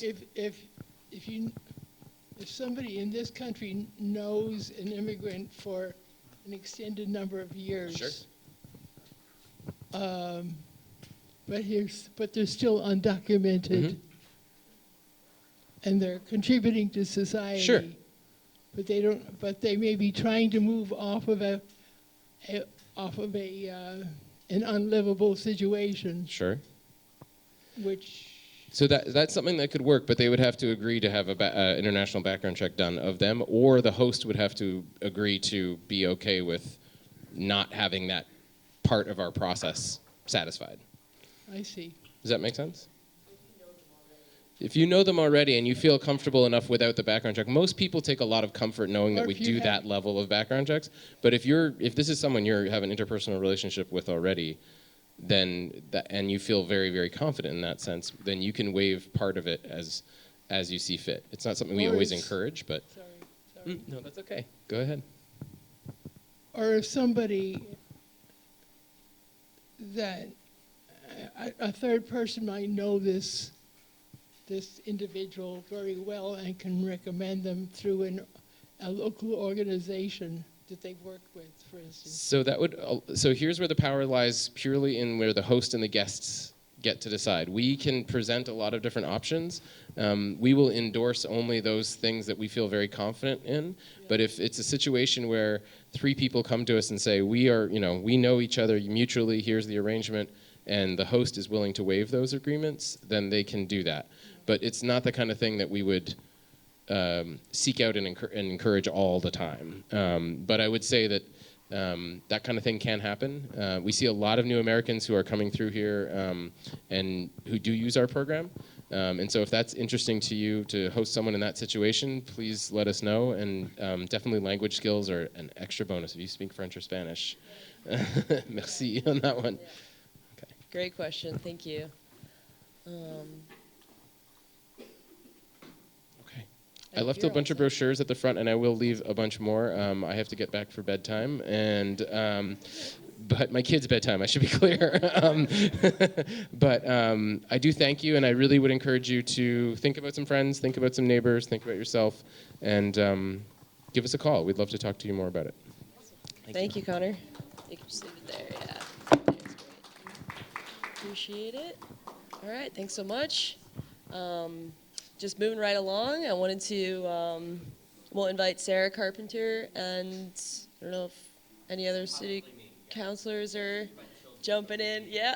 if somebody in this country knows an immigrant for an extended number of years, sure. But they're still undocumented, and they're contributing to society. Sure. But they don't. But they may be trying to move off of an unlivable situation. Sure. Which So that's something that could work, but they would have to agree to have a international background check done of them, or the host would have to agree to be okay with not having that part of our process satisfied. I see. Does that make sense? If you know them already and you feel comfortable enough without the background check, most people take a lot of comfort knowing that Or we if you do have- that level of background checks. But if this is someone you have an interpersonal relationship with already, and you feel very, very confident in that sense, then you can waive part of it as you see fit. It's not something we Or always it's- encourage, but Sorry. no, that's okay. Go ahead. Or if somebody that a third person might know this individual very well and can recommend them through a local organization that they've worked with, for instance. So here's where the power lies purely in where the host and the guests get to decide. We can present a lot of different options. We will endorse only those things that we feel very confident in. But if it's a situation where 3 people come to us and say, we know each other mutually, here's the arrangement, and the host is willing to waive those agreements, then they can do that. But it's not the kind of thing that we would seek out and encourage all the time. But I would say that that kind of thing can happen. We see a lot of new Americans who are coming through here and who do use our program. And so if that's interesting to you to host someone in that situation, please let us know. And definitely language skills are an extra bonus if you speak French or Spanish. Merci on that one. Okay. Great question. Thank you. I left a bunch of brochures at the front, and I will leave a bunch more. I have to get back for bedtime, but my kids' bedtime, I should be clear. But I do thank you, and I really would encourage you to think about some friends, think about some neighbors, think about yourself, and give us a call. We'd love to talk to you more about it. Thank you, Connor. You can just leave it there. Yeah. That's great. Appreciate it. All right. Thanks so much. Just moving right along, I wanted to, we'll invite Sarah Carpenter and I don't know if any other city councilors are jumping in. Yeah.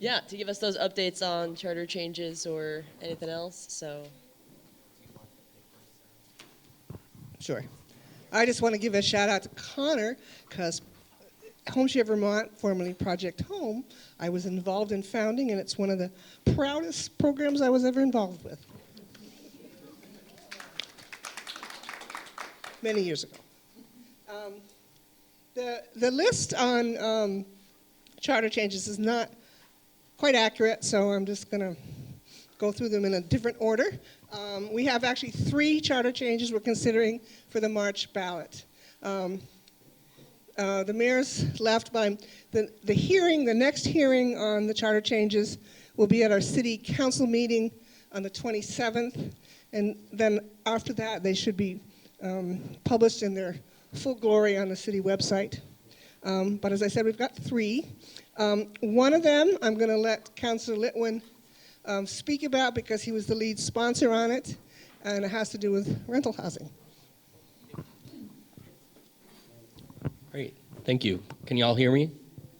Yeah, to give us those updates on charter changes or anything else. So. Sure. I just want to give a shout out to Connor because HomeShare Vermont, formerly Project Home, I was involved in founding, and it's one of the proudest programs I was ever involved with. Many years ago. The list on charter changes is not quite accurate, so I'm just going to go through them in a different order. We have actually 3 charter changes we're considering for the March ballot. The mayor's left by the next hearing on the charter changes will be at our city council meeting on the 27th, and then after that they should be published in their full glory on the city website. But as I said, we've got 3. One of them I'm going to let Councilor Litwin speak about because he was the lead sponsor on it, and it has to do with rental housing. Great, thank you. Can you all hear me?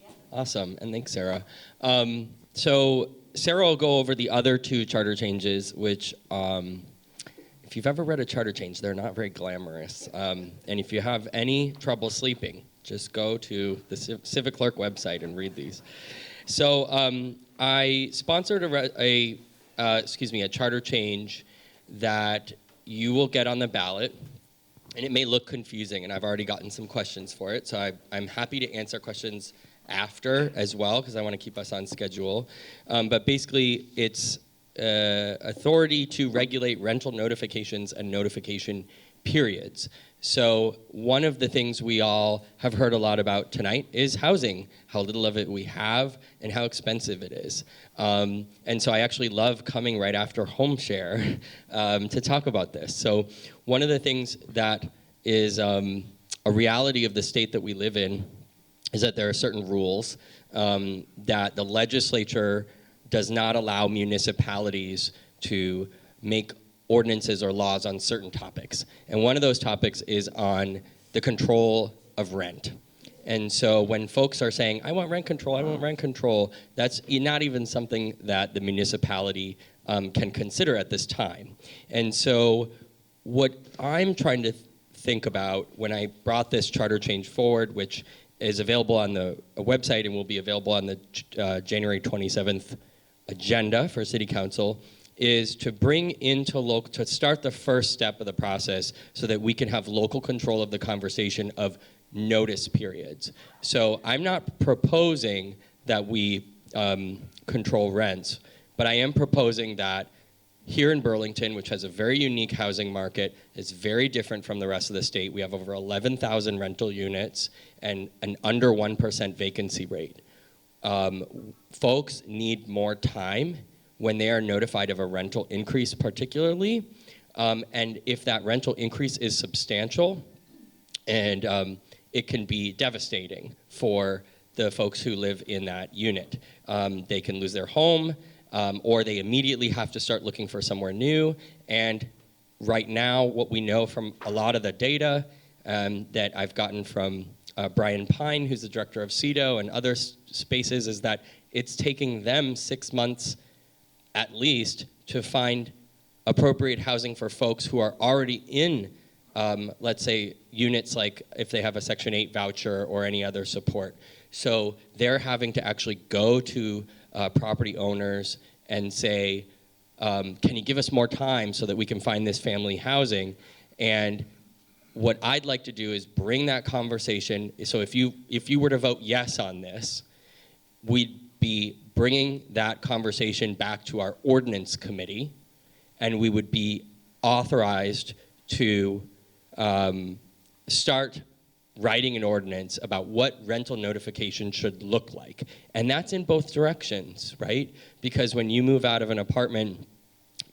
Yeah. Awesome, and thanks, Sarah. So Sarah will go over the other 2 charter changes, which if you've ever read a charter change, they're not very glamorous. And if you have any trouble sleeping, just go to the Civic Clerk website and read these. So I sponsored a charter change that you will get on the ballot. And it may look confusing, and I've already gotten some questions for it, so I'm happy to answer questions after as well, because I want to keep us on schedule. But basically, it's authority to regulate rental notifications and notification periods. So one of the things we all have heard a lot about tonight is housing, how little of it we have, and how expensive it is. And so I actually love coming right after HomeShare to talk about this. So one of the things that is a reality of the state that we live in is that there are certain rules that the legislature does not allow municipalities to make ordinances or laws on certain topics. And one of those topics is on the control of rent. And so when folks are saying, I want rent control, I want rent control, that's not even something that the municipality can consider at this time. And so what I'm trying to think about when I brought this charter change forward, which is available on the website and will be available on the January 27th agenda for City Council, is to bring into local, to start the first step of the process so that we can have local control of the conversation of notice periods. So I'm not proposing that we control rents, but I am proposing that here in Burlington, which has a very unique housing market, is very different from the rest of the state. We have over 11,000 rental units and an under 1% vacancy rate. Folks need more time when they are notified of a rental increase particularly, and if that rental increase is substantial, and it can be devastating for the folks who live in that unit. They can lose their home, or they immediately have to start looking for somewhere new. And right now, what we know from a lot of the data that I've gotten from Brian Pine, who's the director of CEDO and other spaces, is that it's taking them 6 months at least to find appropriate housing for folks who are already in, let's say, units like if they have a Section 8 voucher or any other support. So they're having to actually go to property owners and say, can you give us more time so that we can find this family housing? And what I'd like to do is bring that conversation. So if you were to vote yes on this, we'd be bringing that conversation back to our ordinance committee, and we would be authorized to start writing an ordinance about what rental notification should look like. And that's in both directions, right? Because when you move out of an apartment,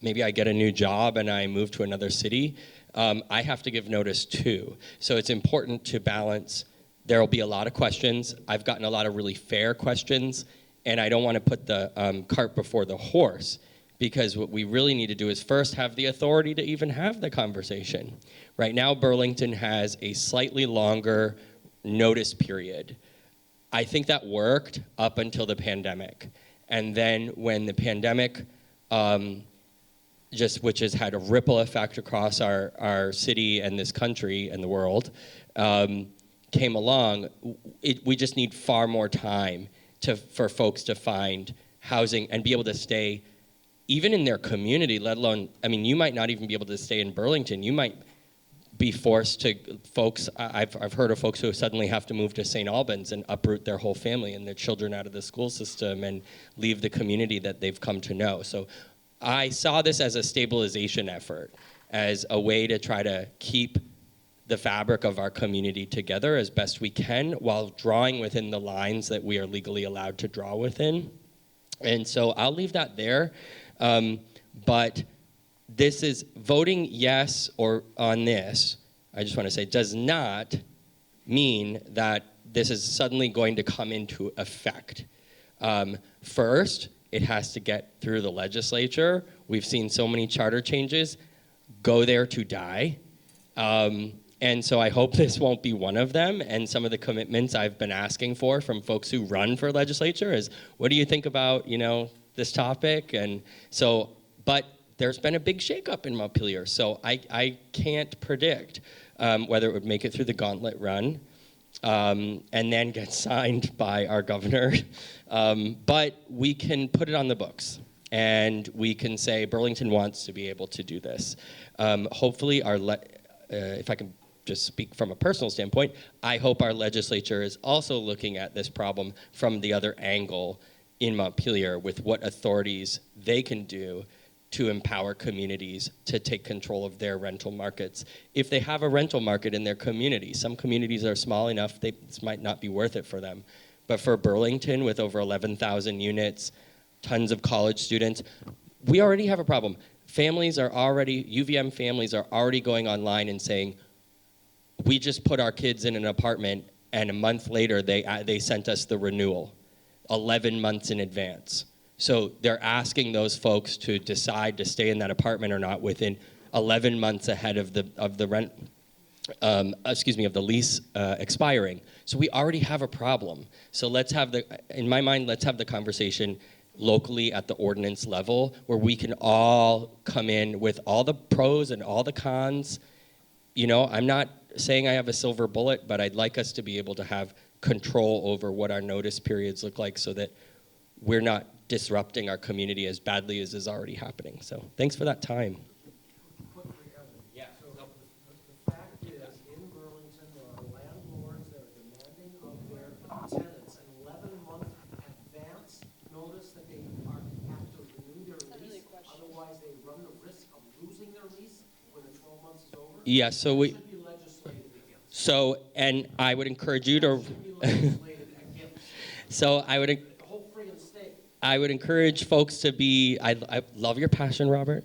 maybe I get a new job and I move to another city, I have to give notice too. So it's important to balance. There will be a lot of questions. I've gotten a lot of really fair questions, and I don't want to put the cart before the horse, because what we really need to do is first have the authority to even have the conversation. Right now, Burlington has a slightly longer notice period. I think that worked up until the pandemic. And then when the pandemic, which has had a ripple effect across our city and this country and the world, came along, we just need far more time for folks to find housing and be able to stay even in their community, let alone, I mean, you might not even be able to stay in Burlington. You might be forced to, I've heard of folks who suddenly have to move to St. Albans and uproot their whole family and their children out of the school system and leave the community that they've come to know. So I saw this as a stabilization effort, as a way to try to keep the fabric of our community together as best we can while drawing within the lines that we are legally allowed to draw within. And so I'll leave that there. But this is voting yes or on this, I just want to say, does not mean that this is suddenly going to come into effect. First, it has to get through the legislature. We've seen so many charter changes go there to die. And so I hope this won't be one of them. And some of the commitments I've been asking for from folks who run for legislature is, what do you think about, this topic? And so, but there's been a big shakeup in Montpelier. So I can't predict whether it would make it through the gauntlet run and then get signed by our governor. But we can put it on the books. And we can say Burlington wants to be able to do this. Hopefully, if I can just speak from a personal standpoint, I hope our legislature is also looking at this problem from the other angle in Montpelier with what authorities they can do to empower communities to take control of their rental markets. If they have a rental market in their community, some communities are small enough, this might not be worth it for them. But for Burlington, with over 11,000 units, tons of college students, we already have a problem. UVM families are already going online and saying, we just put our kids in an apartment, and a month later they sent us the renewal, 11 months in advance. So they're asking those folks to decide to stay in that apartment or not within 11 months ahead of the rent of the lease expiring. So we already have a problem. So let's have in my mind, let's have the conversation locally at the ordinance level where we can all come in with all the pros and all the cons. You know, I'm not saying I have a silver bullet, but I'd like us to be able to have control over what our notice periods look like so that we're not disrupting our community as badly as is already happening. So thanks for that time. Quickly, Evan. Yeah. So the fact is, in Burlington, there are landlords that are demanding of their tenants an 11-month advance notice that they have to renew their lease. Otherwise, they run the risk of losing their lease when the 12 months is over. Yeah, so we. Should be legislated against. So, and I would encourage you to. So I would encourage folks to be. I love your passion, Robert,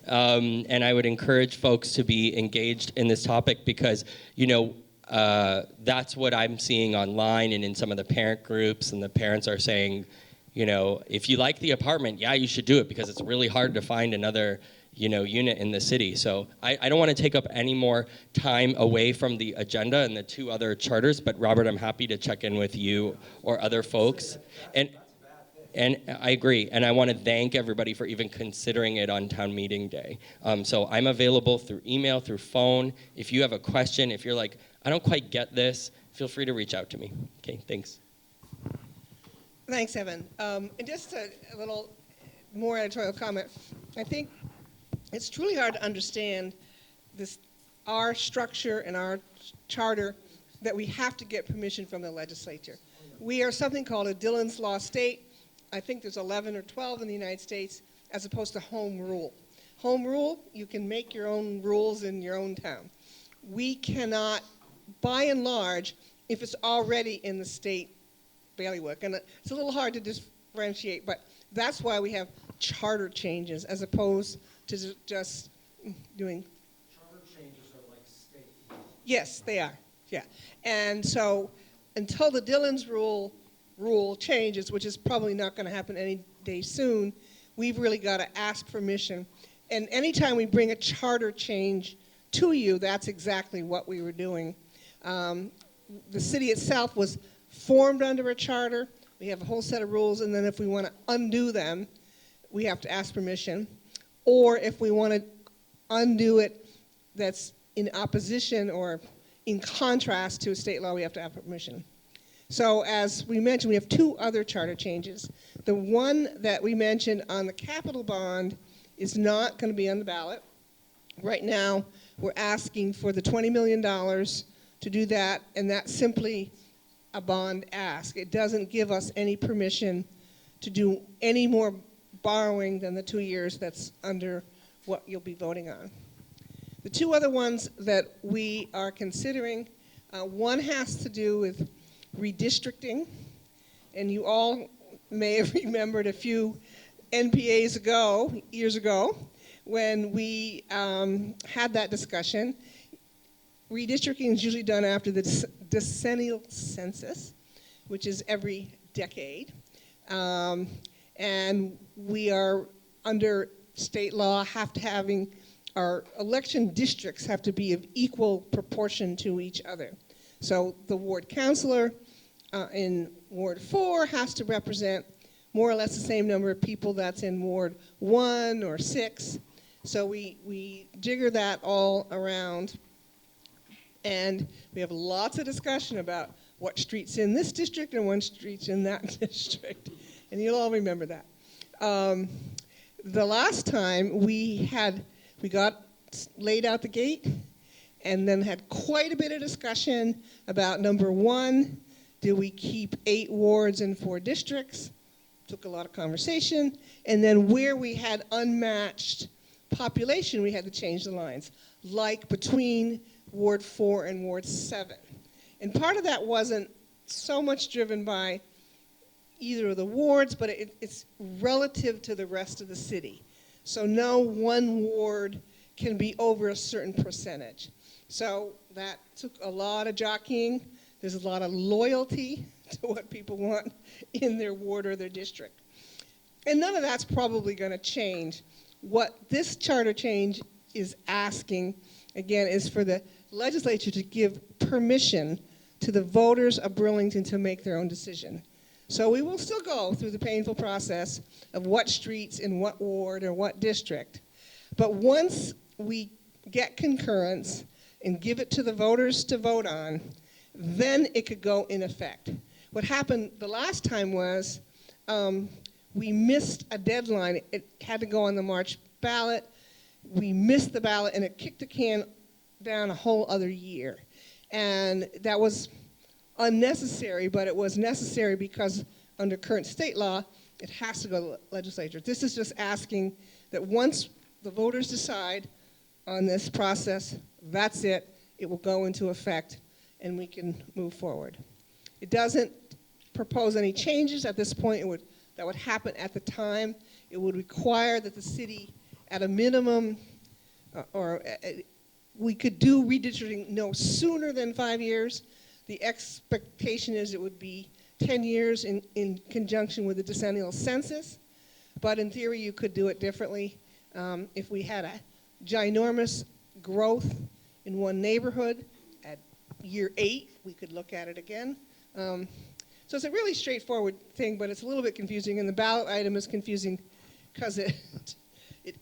and I would encourage folks to be engaged in this topic because that's what I'm seeing online and in some of the parent groups, and the parents are saying, if you like the apartment, yeah, you should do it because it's really hard to find another unit in the city. So I don't want to take up any more time away from the agenda and the two other charters, but Robert, I'm happy to check in with you or other folks. And I agree, and I want to thank everybody for even considering it on town meeting day. So I'm available through email, through phone. If you have a question, if you're like, I don't quite get this, feel free to reach out to me. Okay, thanks. Thanks, Evan. And just a little more editorial comment. I think it's truly hard to understand our structure and our charter that we have to get permission from the legislature. We are something called a Dillon's Law state. I think there's 11 or 12 in the United States as opposed to home rule. Home rule, you can make your own rules in your own town. We cannot, by and large, if it's already in the state bailiwick. And it's a little hard to differentiate, but that's why we have charter changes as opposed to just doing. Charter changes are like state. Yes, they are. Yeah. And so until the Dillon's rule changes, which is probably not going to happen any day soon, we've really got to ask permission. And anytime we bring a charter change to you, that's exactly what we were doing. The city itself was formed under a charter. We have a whole set of rules, and then if we want to undo them, we have to ask permission. Or if we want to undo it that's in opposition or in contrast to a state law, we have to have permission. So as we mentioned, we have two other charter changes. The one that we mentioned on the capital bond is not going to be on the ballot. Right now, we're asking for the $20 million to do that, and that's simply a bond ask. It doesn't give us any permission to do any more borrowing than the 2 years that's under what you'll be voting on. The two other ones that we are considering, one has to do with redistricting, and you all may have remembered a few NPAs ago, years ago, when we had that discussion. Redistricting is usually done after the decennial census, which is every decade. And we are, under state law, having our election districts have to be of equal proportion to each other. So the ward councilor in Ward 4 has to represent more or less the same number of people that's in Ward 1 or 6. So we jigger that all around. And we have lots of discussion about what street's in this district and what street's in that district. And you'll all remember that. The last time we got laid out the gate and then had quite a bit of discussion about number one, do we keep 8 wards and 4 districts? Took a lot of conversation. And then where we had unmatched population, we had to change the lines, like between Ward 4 and Ward 7. And part of that wasn't so much driven by either of the wards, but it's relative to the rest of the city. So no one ward can be over a certain percentage. So that took a lot of jockeying. There's a lot of loyalty to what people want in their ward or their district. And none of that's probably going to change. What this charter change is asking, again, is for the legislature to give permission to the voters of Burlington to make their own decision. So we will still go through the painful process of what streets in what ward or what district. But once we get concurrence and give it to the voters to vote on, then it could go in effect. What happened the last time was we missed a deadline. It had to go on the March ballot. We missed the ballot, and it kicked the can down a whole other year. And that was unnecessary, but it was necessary because under current state law, it has to go to the legislature. This is just asking that once the voters decide on this process, that's it. It will go into effect, and we can move forward. It doesn't propose any changes at this point. That would happen at the time. It would require that the city, at a minimum, we could do redistricting no sooner than 5 years. The expectation is it would be 10 years in conjunction with the decennial census. But in theory, you could do it differently. If we had a ginormous growth in one neighborhood at year 8, we could look at it again. So it's a really straightforward thing, but it's a little bit confusing. And the ballot item is confusing because it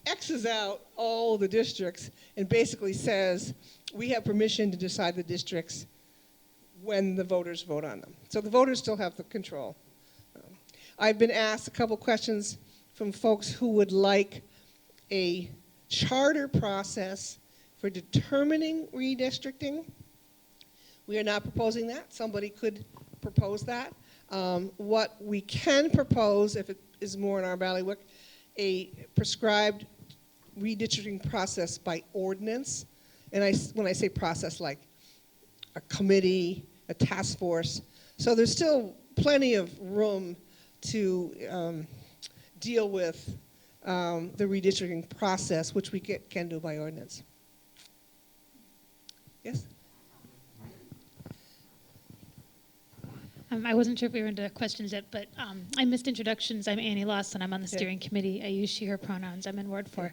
X's out all the districts and basically says we have permission to decide the districts when the voters vote on them. So the voters still have the control. I've been asked a couple questions from folks who would like a charter process for determining redistricting. We are not proposing that. Somebody could propose that. What we can propose, if it is more in our bailiwick, a prescribed redistricting process by ordinance. And when I say process, like a committee, a task force. So there's still plenty of room to deal with the redistricting process, which we can do by ordinance. Yes? I wasn't sure if we were into questions yet, but I missed introductions. I'm Annie Lawson. I'm on the steering committee. I use she, her pronouns. I'm in Ward 4.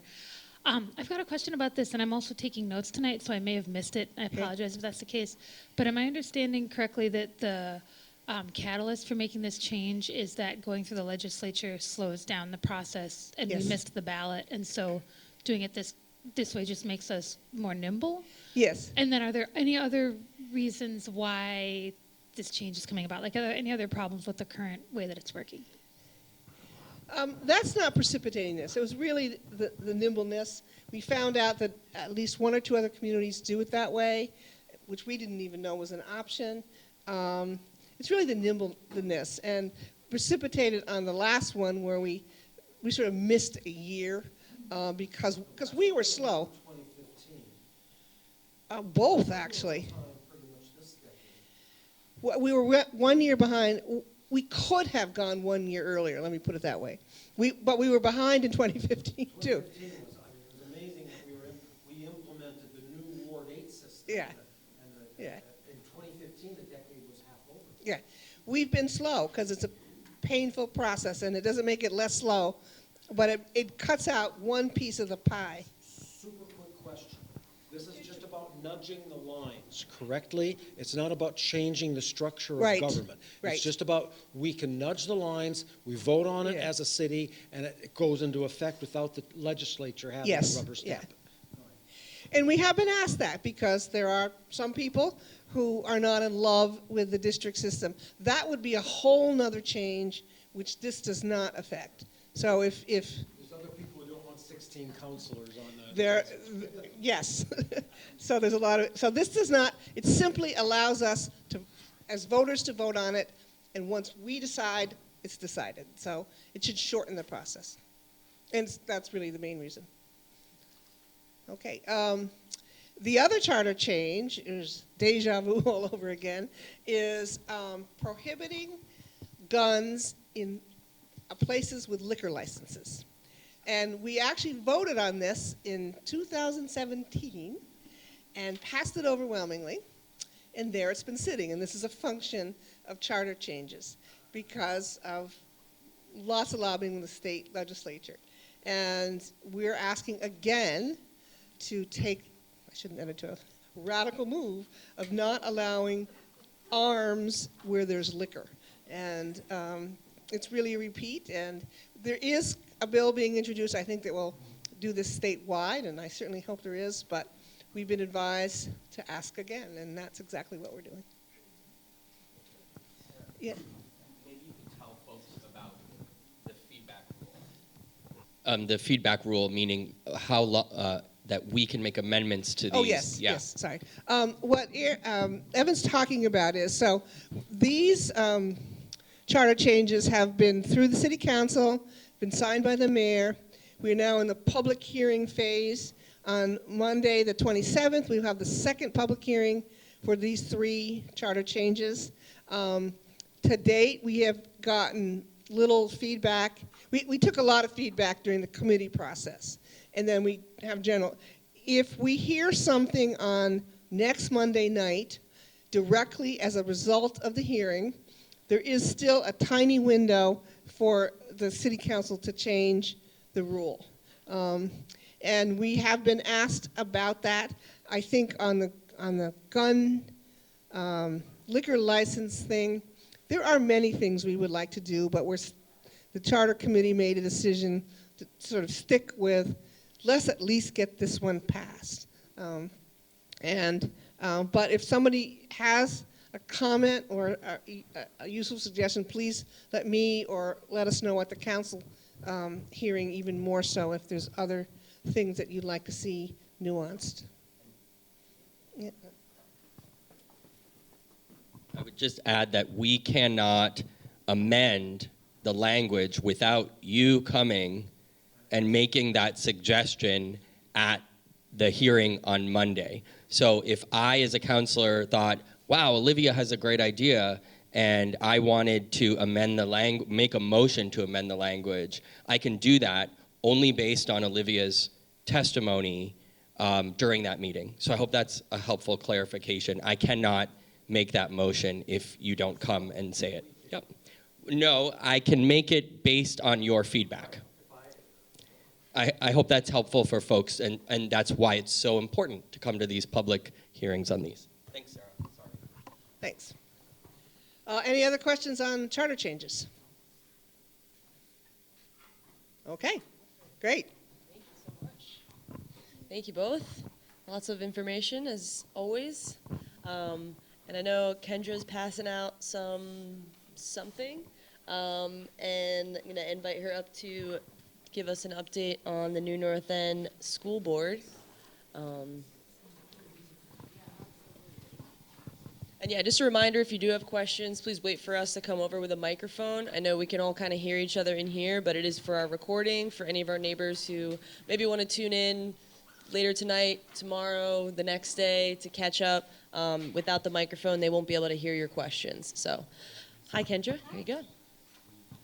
I've got a question about this, and I'm also taking notes tonight, so I may have missed it. I apologize if that's the case. But am I understanding correctly that the catalyst for making this change is that going through the legislature slows down the process, and we missed the ballot, and so doing it this way just makes us more nimble? Yes. And then are there any other reasons why this change is coming about? Like, are there any other problems with the current way that it's working? That's not precipitating this. It was really the nimbleness. We found out that at least 1 or 2 other communities do it that way, which we didn't even know was an option. It's really the nimbleness, and precipitated on the last one where we sort of missed a year because we were slow. 2015. Both, actually. We were 1 year behind. We could have gone 1 year earlier, let me put it that way. But we were behind in 2015, too. 2015 was amazing that we implemented the new Ward 8 system. Yeah. In 2015, the decade was half over. Yeah. We've been slow because it's a painful process, and it doesn't make it less slow, but it cuts out one piece of the pie. Super quick question. This is just about nudging the lines correctly. It's not about changing the structure of government. It's just about we can nudge the lines, we vote on it as a city, and it goes into effect without the legislature having a rubber stamp. And we have been asked that because there are some people who are not in love with the district system. That would be a whole nother change, which this does not affect. So if there's other people who don't want 16 counselors on that. Yes. So there's a lot of, so this does not, it simply allows us to, as voters, to vote on it, and once we decide, it's decided. So it should shorten the process. And that's really the main reason. Okay. The other charter change, is deja vu all over again, is prohibiting guns in places with liquor licenses. And we actually voted on this in 2017 and passed it overwhelmingly. And there it's been sitting. And this is a function of charter changes because of lots of lobbying in the state legislature. And we're asking again to take, I shouldn't enter to radical move of not allowing arms where there's liquor. And it's really a repeat, and there is a bill being introduced, I think, that will do this statewide, and I certainly hope there is, but we've been advised to ask again, and that's exactly what we're doing. Yeah. Maybe you could tell folks about the feedback rule. The feedback rule meaning how that we can make amendments to these. Oh, yes, yeah. yes, sorry. What Evan's talking about is, so these charter changes have been through the city council, been signed by the mayor. We're now in the public hearing phase. On Monday, the 27th, we have the second public hearing for these 3 charter changes. To date, we have gotten little feedback. We took a lot of feedback during the committee process, and then we have general. If we hear something on next Monday night, directly as a result of the hearing, there is still a tiny window for the city council to change the rule. And we have been asked about that. I think on the gun liquor license thing, there are many things we would like to do, but the charter committee made a decision to sort of stick with, let's at least get this one passed. But if somebody has a comment or a useful suggestion, please let me or let us know at the council hearing, even more so if there's other things that you'd like to see nuanced. Yeah. I would just add that we cannot amend the language without you coming and making that suggestion at the hearing on Monday. So if I, as a counselor, thought, wow, Olivia has a great idea, and I wanted to amend the language, make a motion to amend the language, I can do that only based on Olivia's testimony during that meeting. So I hope that's a helpful clarification. I cannot make that motion if you don't come and say it. Yep. No, I can make it based on your feedback. I hope that's helpful for folks, and that's why it's so important to come to these public hearings on these. Thanks, Sarah. Sorry. Thanks. Any other questions on charter changes? Okay, great. Thank you so much. Thank you both. Lots of information, as always. And I know Kendra's passing out something, and I'm going to invite her up to give us an update on the New North End School Board. And yeah, just a reminder, if you do have questions, please wait for us to come over with a microphone. I know we can all kind of hear each other in here, but it is for our recording, for any of our neighbors who maybe want to tune in later tonight, tomorrow, the next day to catch up. Without the microphone, they won't be able to hear your questions. So, hi, Kendra. Here you go.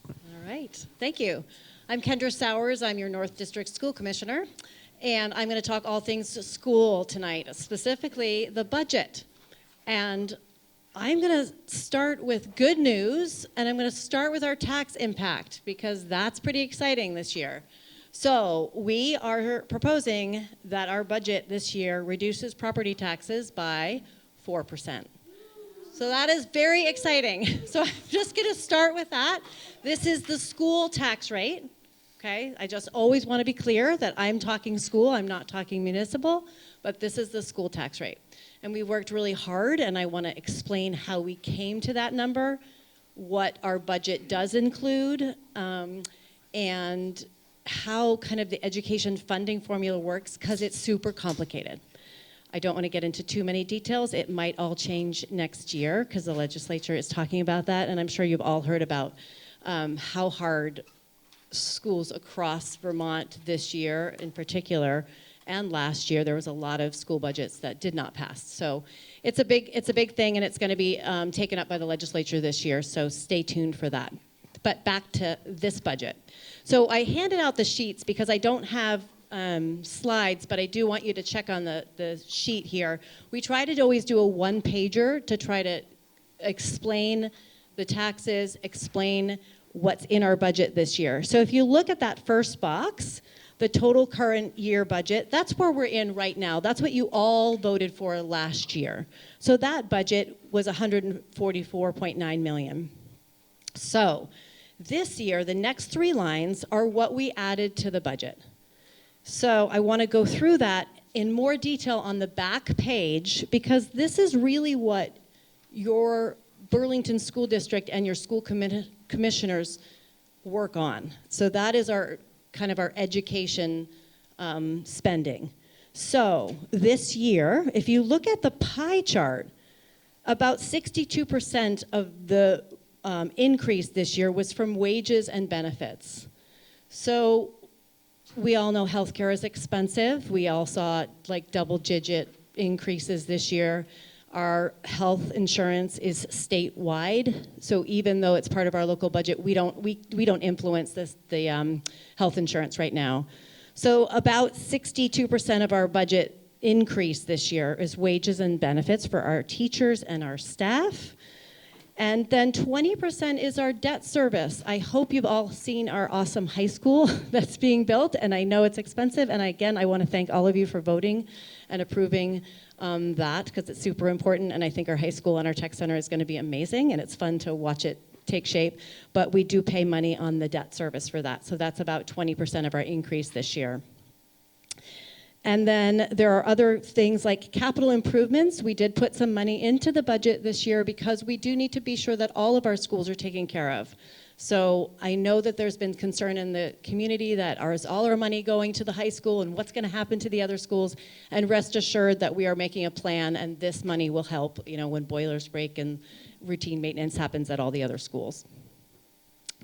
All right. Thank you. I'm Kendra Sowers. I'm your North District School Commissioner, and I'm going to talk all things school tonight, specifically the budget. And I'm going to start with good news, and I'm going to start with our tax impact because that's pretty exciting this year. So we are proposing that our budget this year reduces property taxes by 4%. So that is very exciting. So I'm just going to start with that. This is the school tax rate. Okay, I just always want to be clear that I'm talking school, I'm not talking municipal, but this is the school tax rate. And we worked really hard, and I want to explain how we came to that number, what our budget does include, and how kind of the education funding formula works, because it's super complicated. I don't want to get into too many details. It might all change next year, because the legislature is talking about that, and I'm sure you've all heard about how hard schools across Vermont this year in particular, and last year there was a lot of school budgets that did not pass. So it's a big thing, and it's going to be taken up by the legislature this year, so stay tuned for that. But back to this budget. So I handed out the sheets because I don't have slides, but I do want you to check on the sheet here. We try to always do a one-pager to try to explain the taxes, explain what's in our budget this year. So if you look at that first box, the total current year budget, that's where we're in right now. That's what you all voted for last year. So that budget was $144.9 million. So this year, the next 3 lines are what we added to the budget. So I want to go through that in more detail on the back page, because this is really what your Burlington School District and your school commissioners work on. So that is our kind of our education spending. So this year, if you look at the pie chart, about 62% of the increase this year was from wages and benefits. So we all know healthcare is expensive. We all saw like double-digit increases this year. Our health insurance is statewide, so even though it's part of our local budget, we don't influence the health insurance right now. So about 62% of our budget increase this year is wages and benefits for our teachers and our staff. And then 20% is our debt service. I hope you've all seen our awesome high school that's being built, and I know it's expensive. And again, I want to thank all of you for voting and approving that, because it's super important. And I think our high school and our tech center is going to be amazing, and it's fun to watch it take shape. But we do pay money on the debt service for that. So that's about 20% of our increase this year. And then there are other things like capital improvements. We did put some money into the budget this year because we do need to be sure that all of our schools are taken care of. So I know that there's been concern in the community that is all our money going to the high school and what's going to happen to the other schools. And rest assured that we are making a plan, and this money will help, when boilers break and routine maintenance happens at all the other schools.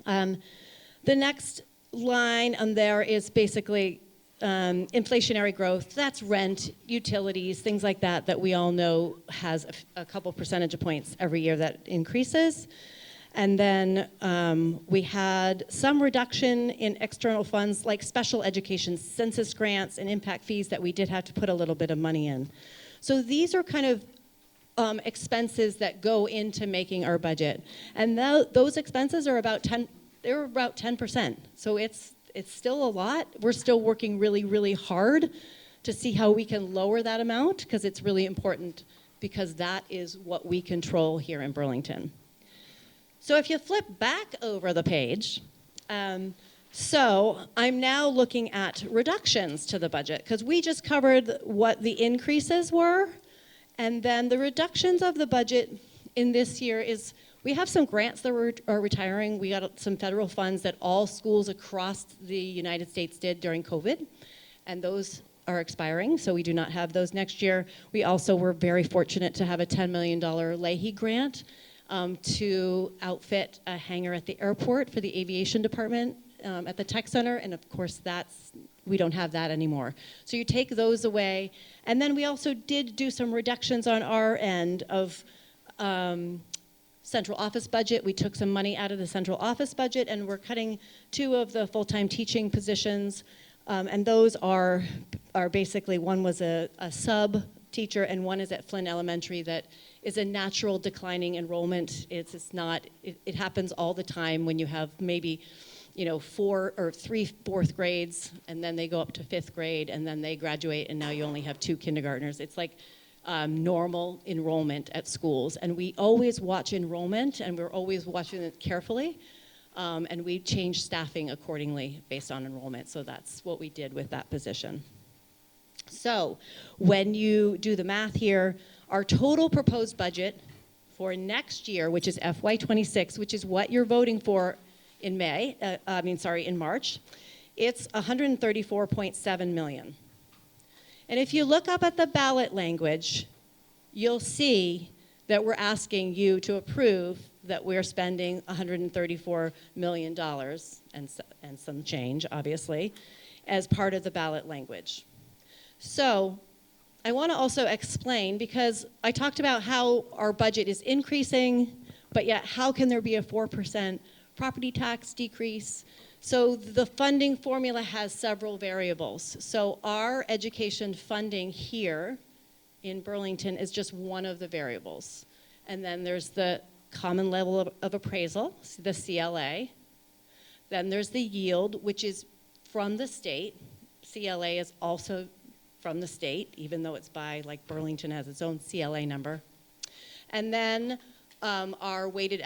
The next line on there is basically inflationary growth. That's rent, utilities, things like that we all know has a couple percentage points every year that increases. And then we had some reduction in external funds like special education, census grants, and impact fees that we did have to put a little bit of money in. So these are kind of expenses that go into making our budget. And those expenses are about 10%. So it's still a lot. We're still working really, really hard to see how we can lower that amount, because it's really important, because that is what we control here in Burlington. So if you flip back over the page, so I'm now looking at reductions to the budget, because we just covered what the increases were, and then the reductions of the budget in this year is we have some grants that are retiring. We got some federal funds that all schools across the United States did during COVID, and those are expiring, so we do not have those next year. We also were very fortunate to have a $10 million Leahy grant to outfit a hangar at the airport for the aviation department at the tech center, and of course we don't have that anymore. So you take those away, and then we also did do some reductions on our end of central office budget. We took some money out of the central office budget, and we're cutting 2 of the full-time teaching positions, and those are basically, one was a sub teacher, and one is at Flynn Elementary that is a natural declining enrollment. It happens all the time when you have maybe 4 or 3 fourth grades, and then they go up to 5th grade, and then they graduate, and now you only have 2 kindergartners. It's like normal enrollment at schools, and we always watch enrollment, and we're always watching it carefully, and we change staffing accordingly based on enrollment. So that's what we did with that position. So when you do the math here, our total proposed budget for next year, which is FY26, which is what you're voting for in March, it's $134.7 million. And if you look up at the ballot language, you'll see that we're asking you to approve that we're spending $134 million and some change, obviously, as part of the ballot language. So I want to also explain, because I talked about how our budget is increasing, but yet how can there be a 4% property tax decrease? So the funding formula has several variables. So our education funding here in Burlington is just one of the variables. And then there's the common level of appraisal, the CLA. Then there's the yield, which is from the state. CLA is also from the state, even though it's by, like Burlington has its own CLA number. And then our weighted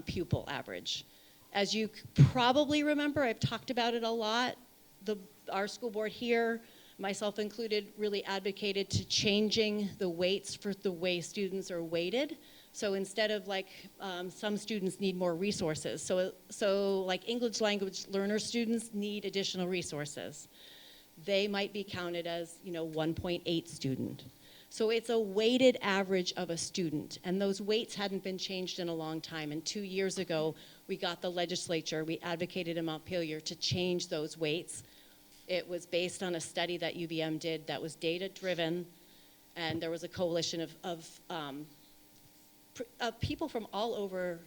pupil average. As you probably remember, I've talked about it a lot. Our school board here, myself included, really advocated to changing the weights for the way students are weighted. So instead of like some students need more resources. So like English language learner students need additional resources. They might be counted as 1.8 student. So it's a weighted average of a student. And those weights hadn't been changed in a long time. And 2 years ago, we got the legislature, we advocated in Montpelier to change those weights. It was based on a study that UVM did that was data-driven, and there was a coalition of people from all over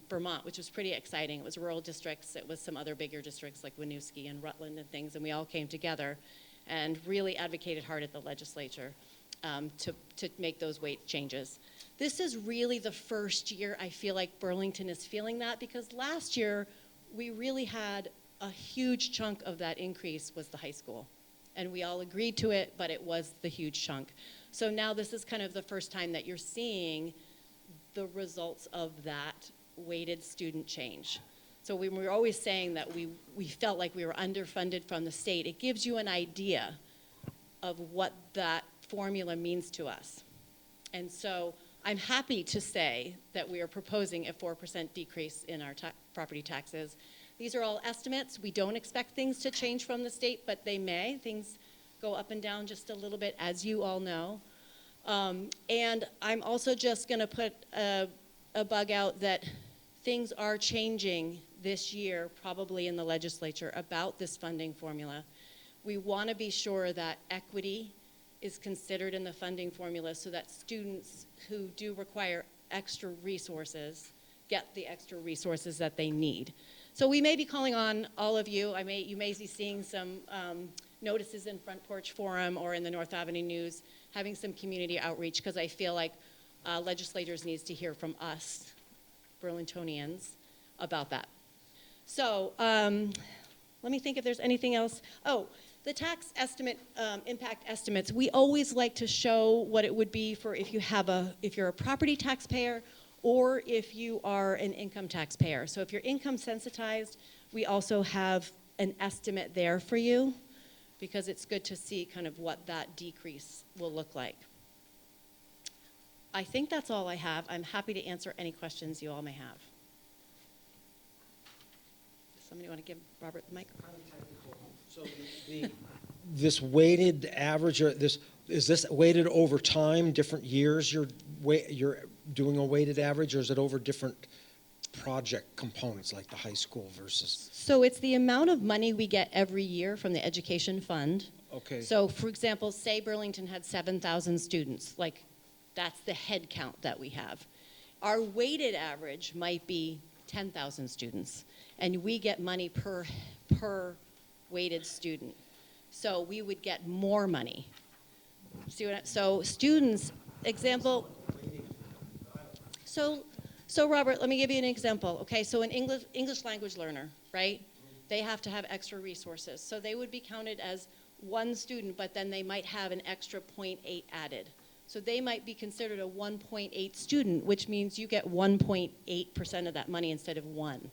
Vermont, which was pretty exciting. It was rural districts, it was some other bigger districts like Winooski and Rutland and things, and we all came together and really advocated hard at the legislature to make those weight changes. This is really the first year I feel like Burlington is feeling that, because last year we really had a huge chunk of that increase was the high school. And we all agreed to it, but it was the huge chunk. So now this is kind of the first time that you're seeing the results of that weighted student change. So we were always saying that we felt like we were underfunded from the state. It gives you an idea of what that formula means to us. And so I'm happy to say that we are proposing a 4% decrease in our property taxes. These are all estimates. We don't expect things to change from the state, but they may. Things go up and down just a little bit, as you all know. And I'm also just going to put a bug out that things are changing this year, probably in the legislature, about this funding formula. We want to be sure that equity is considered in the funding formula so that students who do require extra resources get the extra resources that they need. So we may be calling on all of you. You may be seeing some notices in Front Porch Forum or in the North Avenue News, having some community outreach, because I feel like legislators needs to hear from us, Burlingtonians, about that. So let me think if there's anything else. Oh, the tax estimate, impact estimates, we always like to show what it would be for if you're a property taxpayer or if you are an income taxpayer. So if you're income sensitized, we also have an estimate there for you, because it's good to see kind of what that decrease will look like. I think that's all I have. I'm happy to answer any questions you all may have. Somebody want to give Robert the mic? So this weighted average, or is this weighted over time, different years you're doing a weighted average, or is it over different project components like the high school versus? So it's the amount of money we get every year from the education fund. Okay. So for example, say Burlington had 7,000 students, like that's the head count that we have. Our weighted average might be 10,000 students, and we get money per weighted student. So we would get more money. See what so students, example, so Robert, let me give you an example. Okay, so an English language learner, right? They have to have extra resources. So they would be counted as one student, but then they might have an extra 0.8 added. So they might be considered a 1.8 student, which means you get 1.8% of that money instead of 1.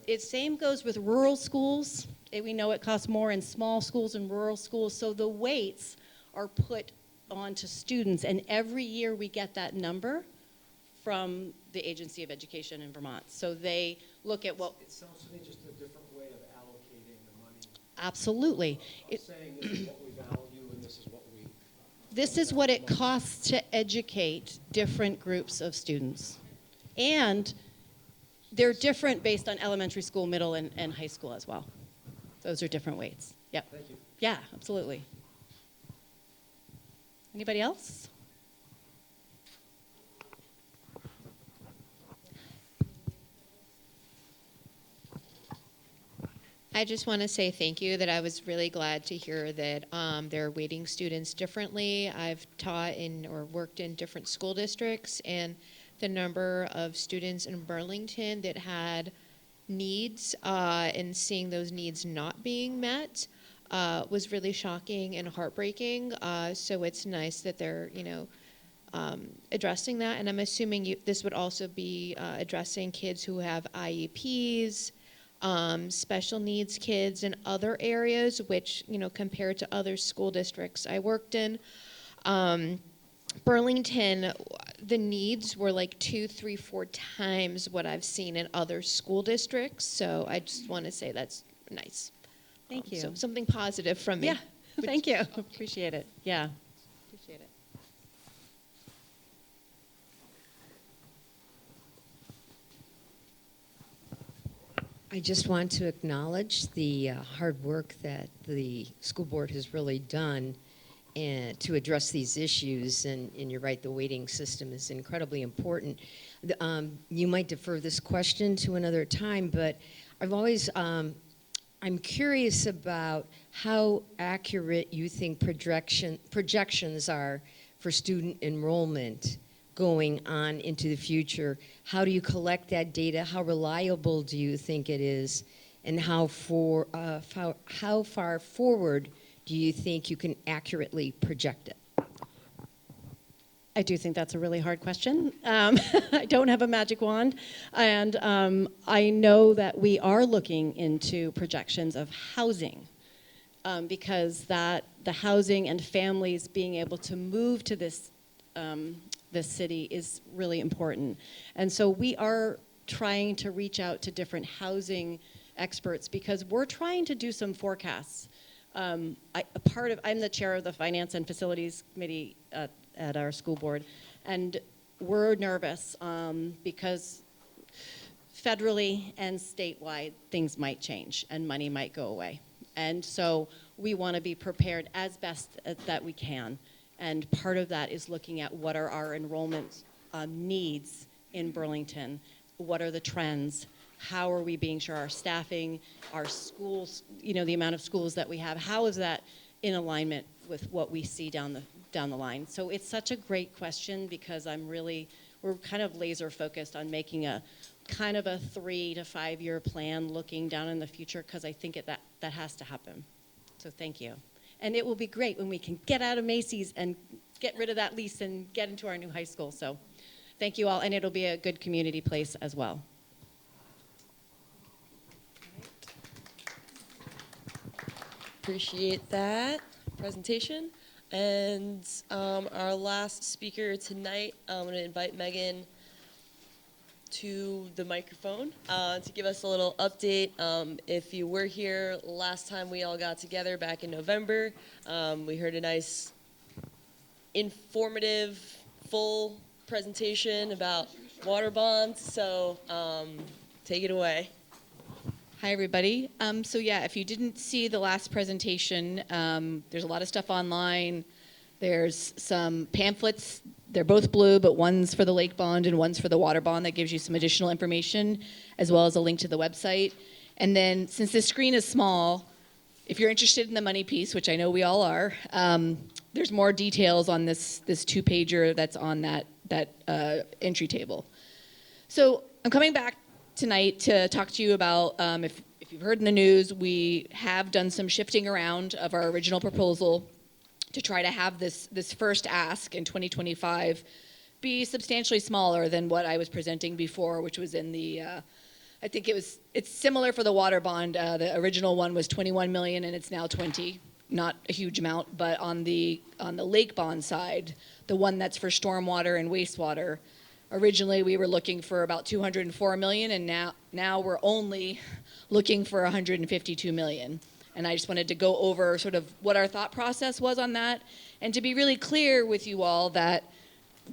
It same goes with rural schools. We know it costs more in small schools and rural schools. So the weights are put onto students, and every year we get that number from the Agency of Education in Vermont. So they look at what... It sounds to me just a different way of allocating the money. Absolutely. Saying this is what we value and this is what we... This is what it costs to educate different groups of students. And they're different based on elementary school, middle, and high school as well. Those are different weights. Yep. Thank you. Yeah, absolutely. Anybody else? I just want to say thank you, that I was really glad to hear that they're weighting students differently. I've taught in or worked in different school districts, and the number of students in Burlington that had needs and seeing those needs not being met was really shocking and heartbreaking. So it's nice that they're, addressing that. And I'm assuming this would also be addressing kids who have IEPs, special needs kids in other areas, which, compared to other school districts I worked in, Burlington, the needs were like 2, 3, 4 times what I've seen in other school districts. So I just want to say that's nice. Thank you. So something positive from me. Yeah, thank you. Appreciate it. Yeah. Appreciate it. I just want to acknowledge the hard work that the school board has really done to address these issues. And you're right, the weighting system is incredibly important. You might defer this question to another time, but I've always, I'm curious about how accurate you think projections are for student enrollment going on into the future. How do you collect that data? How reliable do you think it is? And how far forward do you think you can accurately project it? I do think that's a really hard question. I don't have a magic wand. And I know that we are looking into projections of housing because the housing and families being able to move to this city is really important. And so we are trying to reach out to different housing experts because we're trying to do some forecasts. I'm the chair of the Finance and Facilities Committee at our school board, and we're nervous because federally and statewide things might change and money might go away. And so we want to be prepared as best that we can. And part of that is looking at what are our enrollment needs in Burlington, what are the trends, how are we being sure our staffing, our schools, the amount of schools that we have, how is that in alignment with what we see down the line? So it's such a great question because we're kind of laser focused on making a kind of a 3 to 5 year plan looking down in the future because I think that has to happen. So thank you. And it will be great when we can get out of Macy's and get rid of that lease and get into our new high school. So thank you all, and it'll be a good community place as well. Appreciate that presentation. And our last speaker tonight, I'm going to invite Megan to the microphone to give us a little update. If you were here last time we all got together back in November, we heard a nice, informative, full presentation about water bonds. So take it away. Hi, everybody. So yeah, if you didn't see the last presentation, there's a lot of stuff online. There's some pamphlets. They're both blue, but one's for the lake bond and one's for the water bond that gives you some additional information, as well as a link to the website. And then, since the screen is small, if you're interested in the money piece, which I know we all are, there's more details on this 2-pager that's on that entry table. So I'm coming back tonight to talk to you about, if you've heard in the news, we have done some shifting around of our original proposal to try to have this first ask in 2025 be substantially smaller than what I was presenting before, which was in the, I think it's similar for the water bond. The original one was 21 million and it's now 20, not a huge amount, but on the lake bond side, the one that's for stormwater and wastewater, originally we were looking for about 204 million and now we're only looking for 152 million. And I just wanted to go over sort of what our thought process was on that and to be really clear with you all that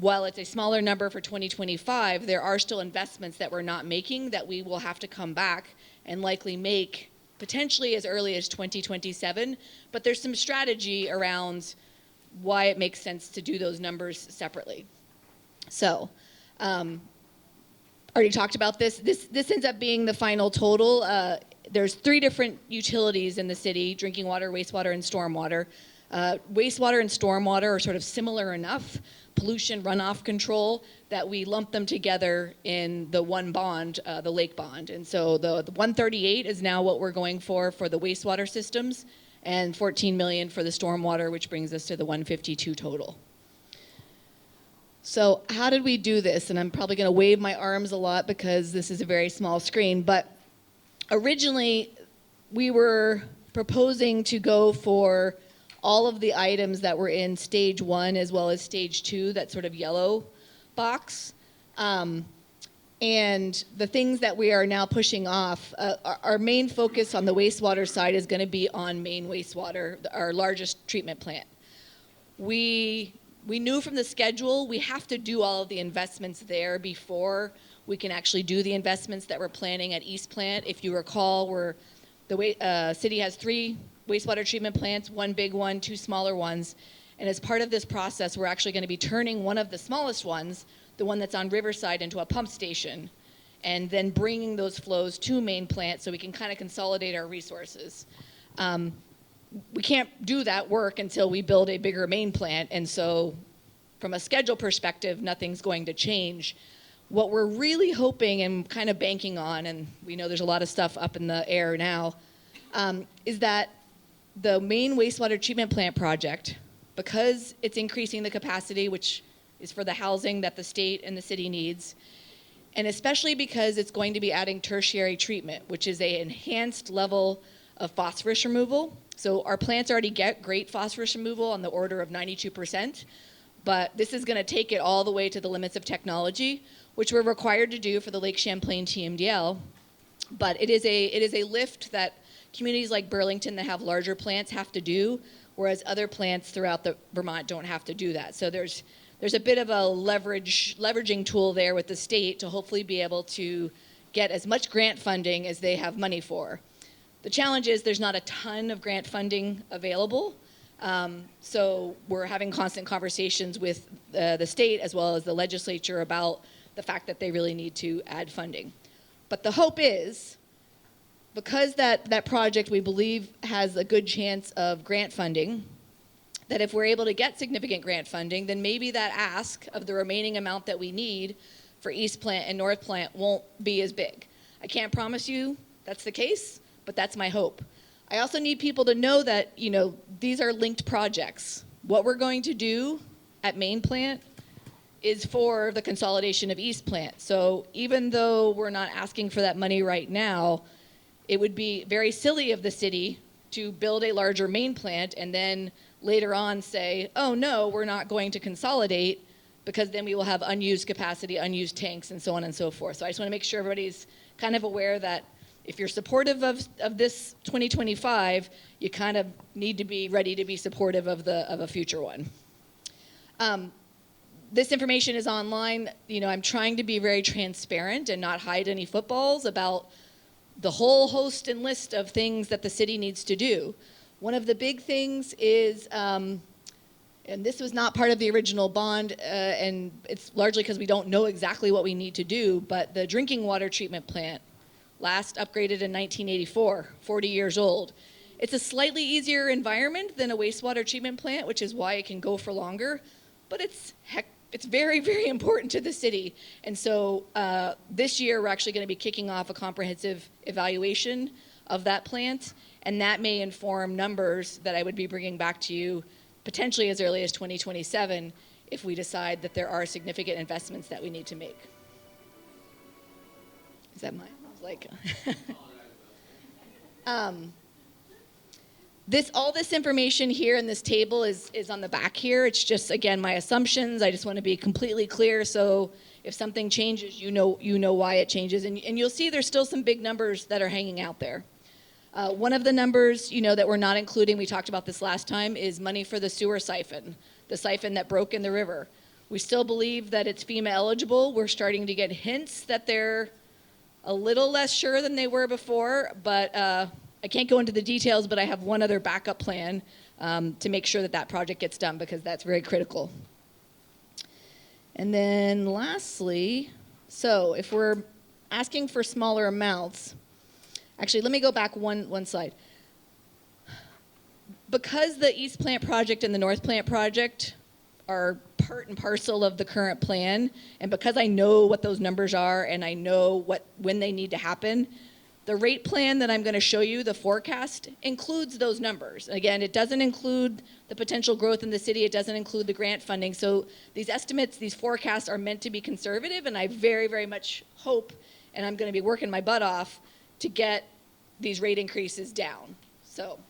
while it's a smaller number for 2025, there are still investments that we're not making that we will have to come back and likely make potentially as early as 2027. But there's some strategy around why it makes sense to do those numbers separately. So, already talked about this. This ends up being the final total. There's 3 different utilities in the city: drinking water, wastewater, and stormwater. Wastewater and stormwater are sort of similar enough, pollution runoff control, that we lump them together in the one bond, the lake bond. And so the 138 is now what we're going for the wastewater systems, and 14 million for the stormwater, which brings us to the 152 total. So how did we do this? And I'm probably going to wave my arms a lot because this is a very small screen, but originally we were proposing to go for all of the items that were in stage 1 as well as stage 2, that sort of yellow box. And the things that we are now pushing off, our main focus on the wastewater side is going to be on Maine wastewater, our largest treatment plant. We knew from the schedule we have to do all of the investments there before we can actually do the investments that we're planning at East Plant. If you recall, the city has 3 wastewater treatment plants, 1 big one, 2 smaller ones. And as part of this process, we're actually going to be turning one of the smallest ones, the one that's on Riverside, into a pump station, and then bringing those flows to Main Plant so we can kind of consolidate our resources. We can't do that work until we build a bigger Main Plant, and so from a schedule perspective, nothing's going to change. What we're really hoping and kind of banking on, and we know there's a lot of stuff up in the air now, is that the Main Wastewater Treatment Plant project, because it's increasing the capacity, which is for the housing that the state and the city needs, and especially because it's going to be adding tertiary treatment, which is an enhanced level of phosphorus removal. So our plants already get great phosphorus removal on the order of 92%, but this is going to take it all the way to the limits of technology, which we're required to do for the Lake Champlain TMDL. But it is a lift that communities like Burlington that have larger plants have to do, whereas other plants throughout Vermont don't have to do that. So there's a bit of a leveraging tool there with the state to hopefully be able to get as much grant funding as they have money for. The challenge is there's not a ton of grant funding available. So we're having constant conversations with the state as well as the legislature about the fact that they really need to add funding. But the hope is, because that project we believe has a good chance of grant funding, that if we're able to get significant grant funding, then maybe that ask of the remaining amount that we need for East Plant and North Plant won't be as big. I can't promise you that's the case, but that's my hope. I also need people to know that, these are linked projects. What we're going to do at Main Plant is for the consolidation of East Plant. So even though we're not asking for that money right now, it would be very silly of the city to build a larger Main Plant and then later on say, oh no, we're not going to consolidate, because then we will have unused capacity, unused tanks, and so on and so forth. So I just want to make sure everybody's kind of aware that if you're supportive of this 2025, you kind of need to be ready to be supportive of a future one. This information is online. I'm trying to be very transparent and not hide any footballs about the whole host and list of things that the city needs to do. One of the big things is, and this was not part of the original bond, and it's largely because we don't know exactly what we need to do, but the drinking water treatment plant, last upgraded in 1984, 40 years old. It's a slightly easier environment than a wastewater treatment plant, which is why it can go for longer, but it's very, very important to the city. And so this year, we're actually going to be kicking off a comprehensive evaluation of that plant, and that may inform numbers that I would be bringing back to you potentially as early as 2027 if we decide that there are significant investments that we need to make. Is that mine? I was like... all this information here in this table is on the back here. It's just, again, my assumptions. I just want to be completely clear, so if something changes, you know why it changes. And you'll see there's still some big numbers that are hanging out there. One of the numbers, that we're not including, we talked about this last time, is money for the sewer siphon, the siphon that broke in the river. We still believe that it's FEMA eligible. We're starting to get hints that they're a little less sure than they were before, but I can't go into the details, but I have one other backup plan to make sure that project gets done, because that's very critical. And then lastly, so if we're asking for smaller amounts, actually, let me go back one slide. Because the East Plant project and the North Plant project are part and parcel of the current plan, and because I know what those numbers are and I know when they need to happen, The rate plan that I'm going to show you, the forecast, includes those numbers. Again, it doesn't include the potential growth in the city. It doesn't include the grant funding. So these estimates, these forecasts are meant to be conservative, and I very, very much hope, and I'm going to be working my butt off to get these rate increases down. So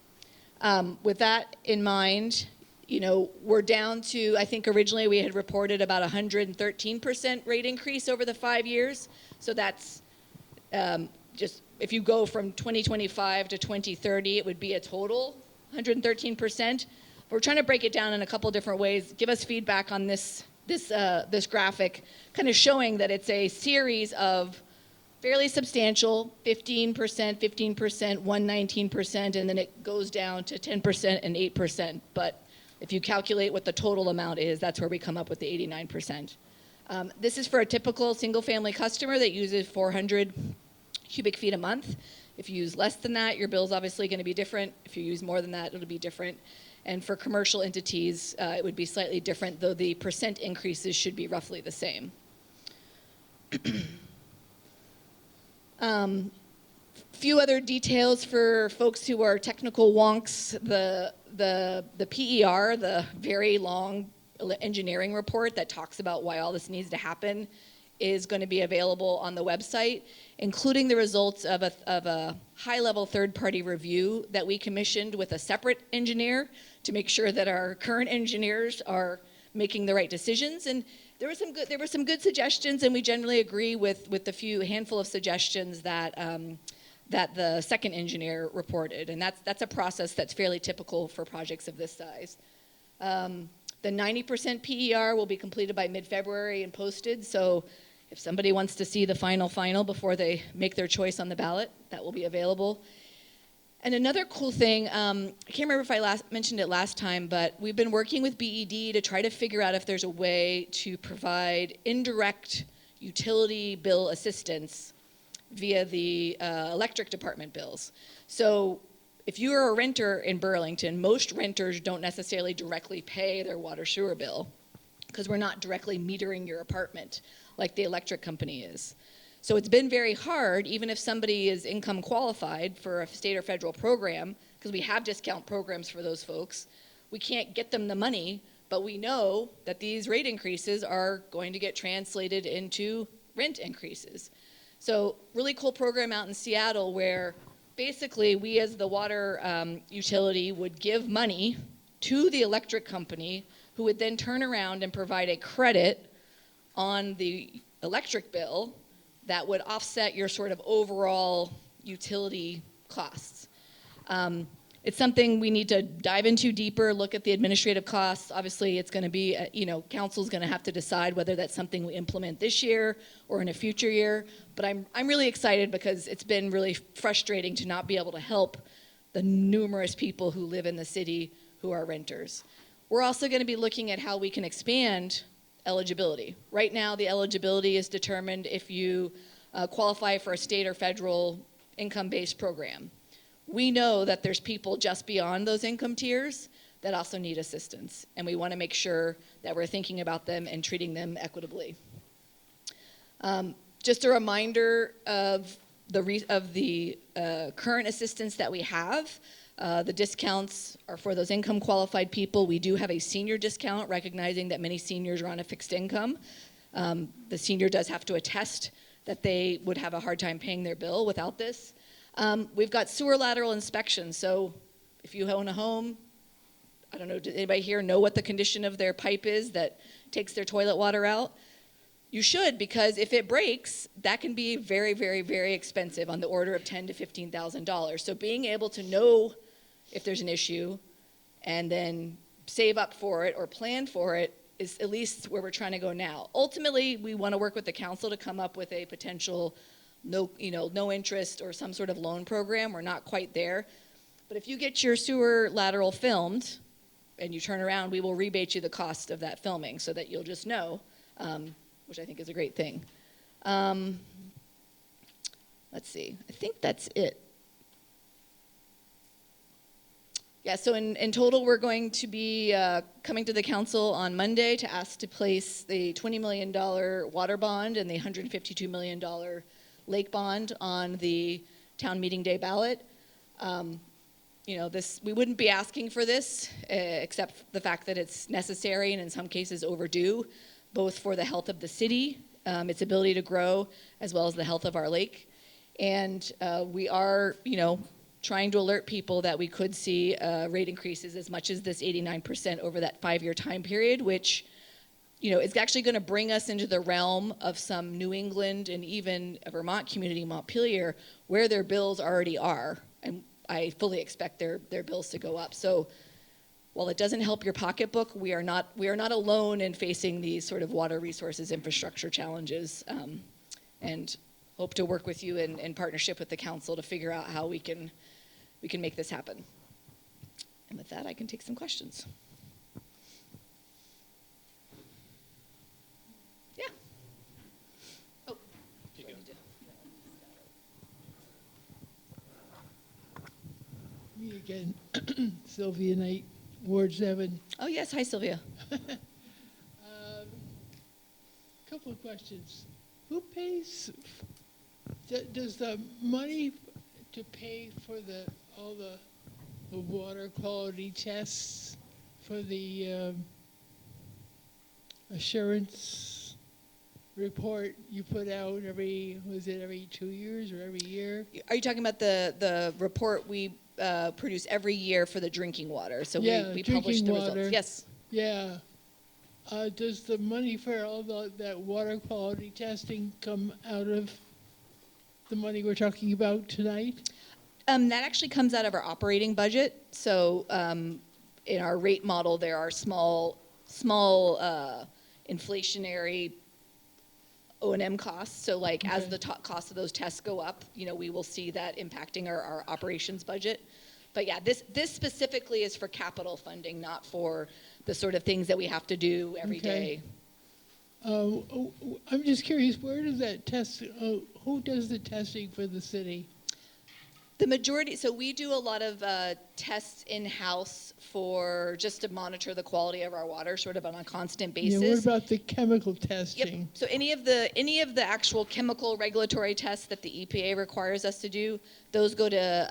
with that in mind, you know, we're down to, I think originally we had reported about 113% rate increase over the 5 years. So that's just, if you go from 2025 to 2030, it would be a total 113%. We're trying to break it down in a couple different ways. Give us feedback on this graphic, kind of showing that it's a series of fairly substantial, 15%, 15%, 119%, and then it goes down to 10% and 8%. But if you calculate what the total amount is, that's where we come up with the 89%. This is for a typical single-family customer that uses 400 cubic feet a month. If you use less than that, your bill's obviously going to be different. If you use more than that, it'll be different. And for commercial entities, it would be slightly different, though the percent increases should be roughly the same. Few other details for folks who are technical wonks. The PER, the very long engineering report that talks about why all this needs to happen, is going to be available on the website, including the results of a high-level third-party review that we commissioned with a separate engineer to make sure that our current engineers are making the right decisions. And there were some good suggestions, and we generally agree with the handful of suggestions that that the second engineer reported, and that's a process that's fairly typical for projects of this size. The 90% PER will be completed by mid-February and posted, so if somebody wants to see the final before they make their choice on the ballot, that will be available. And another cool thing, I can't remember if I mentioned it last time, but we've been working with BED to try to figure out if there's a way to provide indirect utility bill assistance via the electric department bills. So if you are a renter in Burlington, most renters don't necessarily directly pay their water sewer bill because we're not directly metering your apartment like the electric company is. So it's been very hard, even if somebody is income qualified for a state or federal program, because we have discount programs for those folks, we can't get them the money, but we know that these rate increases are going to get translated into rent increases. So really cool program out in Seattle where basically we as the water utility would give money to the electric company who would then turn around and provide a credit on the electric bill that would offset your sort of overall utility costs. It's something we need to dive into deeper, look at the administrative costs. Obviously, it's going to be, council's going to have to decide whether that's something we implement this year or in a future year. But I'm really excited because it's been really frustrating to not be able to help the numerous people who live in the city who are renters. We're also going to be looking at how we can expand eligibility. Right now, the eligibility is determined if you qualify for a state or federal income-based program. We know that there's people just beyond those income tiers that also need assistance, and we want to make sure that we're thinking about them and treating them equitably. Just a reminder of the current assistance that we have. The discounts are for those income qualified people. We do have a senior discount, recognizing that many seniors are on a fixed income. The senior does have to attest that they would have a hard time paying their bill without this. We've got sewer lateral inspections. So if you own a home, I don't know, does anybody here know what the condition of their pipe is that takes their toilet water out? You should, because if it breaks, that can be very, very, very expensive, on the order of $10,000 to $15,000. So being able to know if there's an issue and then save up for it or plan for it is at least where we're trying to go now. Ultimately, we want to work with the council to come up with a potential no interest or some sort of loan program. We're not quite there. But if you get your sewer lateral filmed and you turn around, we will rebate you the cost of that filming so that you'll just know, which I think is a great thing. Let's see, I think that's it. Yeah, so in total, we're going to be coming to the council on Monday to ask to place the $20 million water bond and the $152 million lake bond on the town meeting day ballot. You know, we wouldn't be asking for this, except the fact that it's necessary and in some cases overdue, both for the health of the city, its ability to grow, as well as the health of our lake. And we are, you know, trying to alert people that we could see rate increases as much as this 89% over that 5-year time period, which, you know, is actually going to bring us into the realm of some New England and even a Vermont community, Montpelier, where their bills already are. And I fully expect their bills to go up. So while it doesn't help your pocketbook, we are not alone in facing these sort of water resources infrastructure challenges, and hope to work with you in partnership with the council to figure out how we can make this happen. And with that, I can take some questions. Yeah. Oh. Me again, Sylvia Knight, Ward 7. Oh, yes. Hi, Sylvia. Couple of questions. Who pays, does the money to pay for all the water quality tests for the assurance report you put out every 2 years or every year? Are you talking about the report we produce every year for the drinking water? So yeah, we publish the water. results. Yes. Yeah. Does the money for all that water quality testing come out of the money we're talking about tonight? That actually comes out of our operating budget. So in our rate model, there are small inflationary O&M costs. So like as the cost of those tests go up, you know, we will see that impacting our operations budget. But yeah, this specifically is for capital funding, not for the sort of things that we have to do every day. I'm just curious, where does that test, who does the testing for the city? The majority, so we do a lot of tests in-house for just to monitor the quality of our water sort of on a constant basis. Yeah, what about the chemical testing? Yep. So any of the actual chemical regulatory tests that the EPA requires us to do, those go to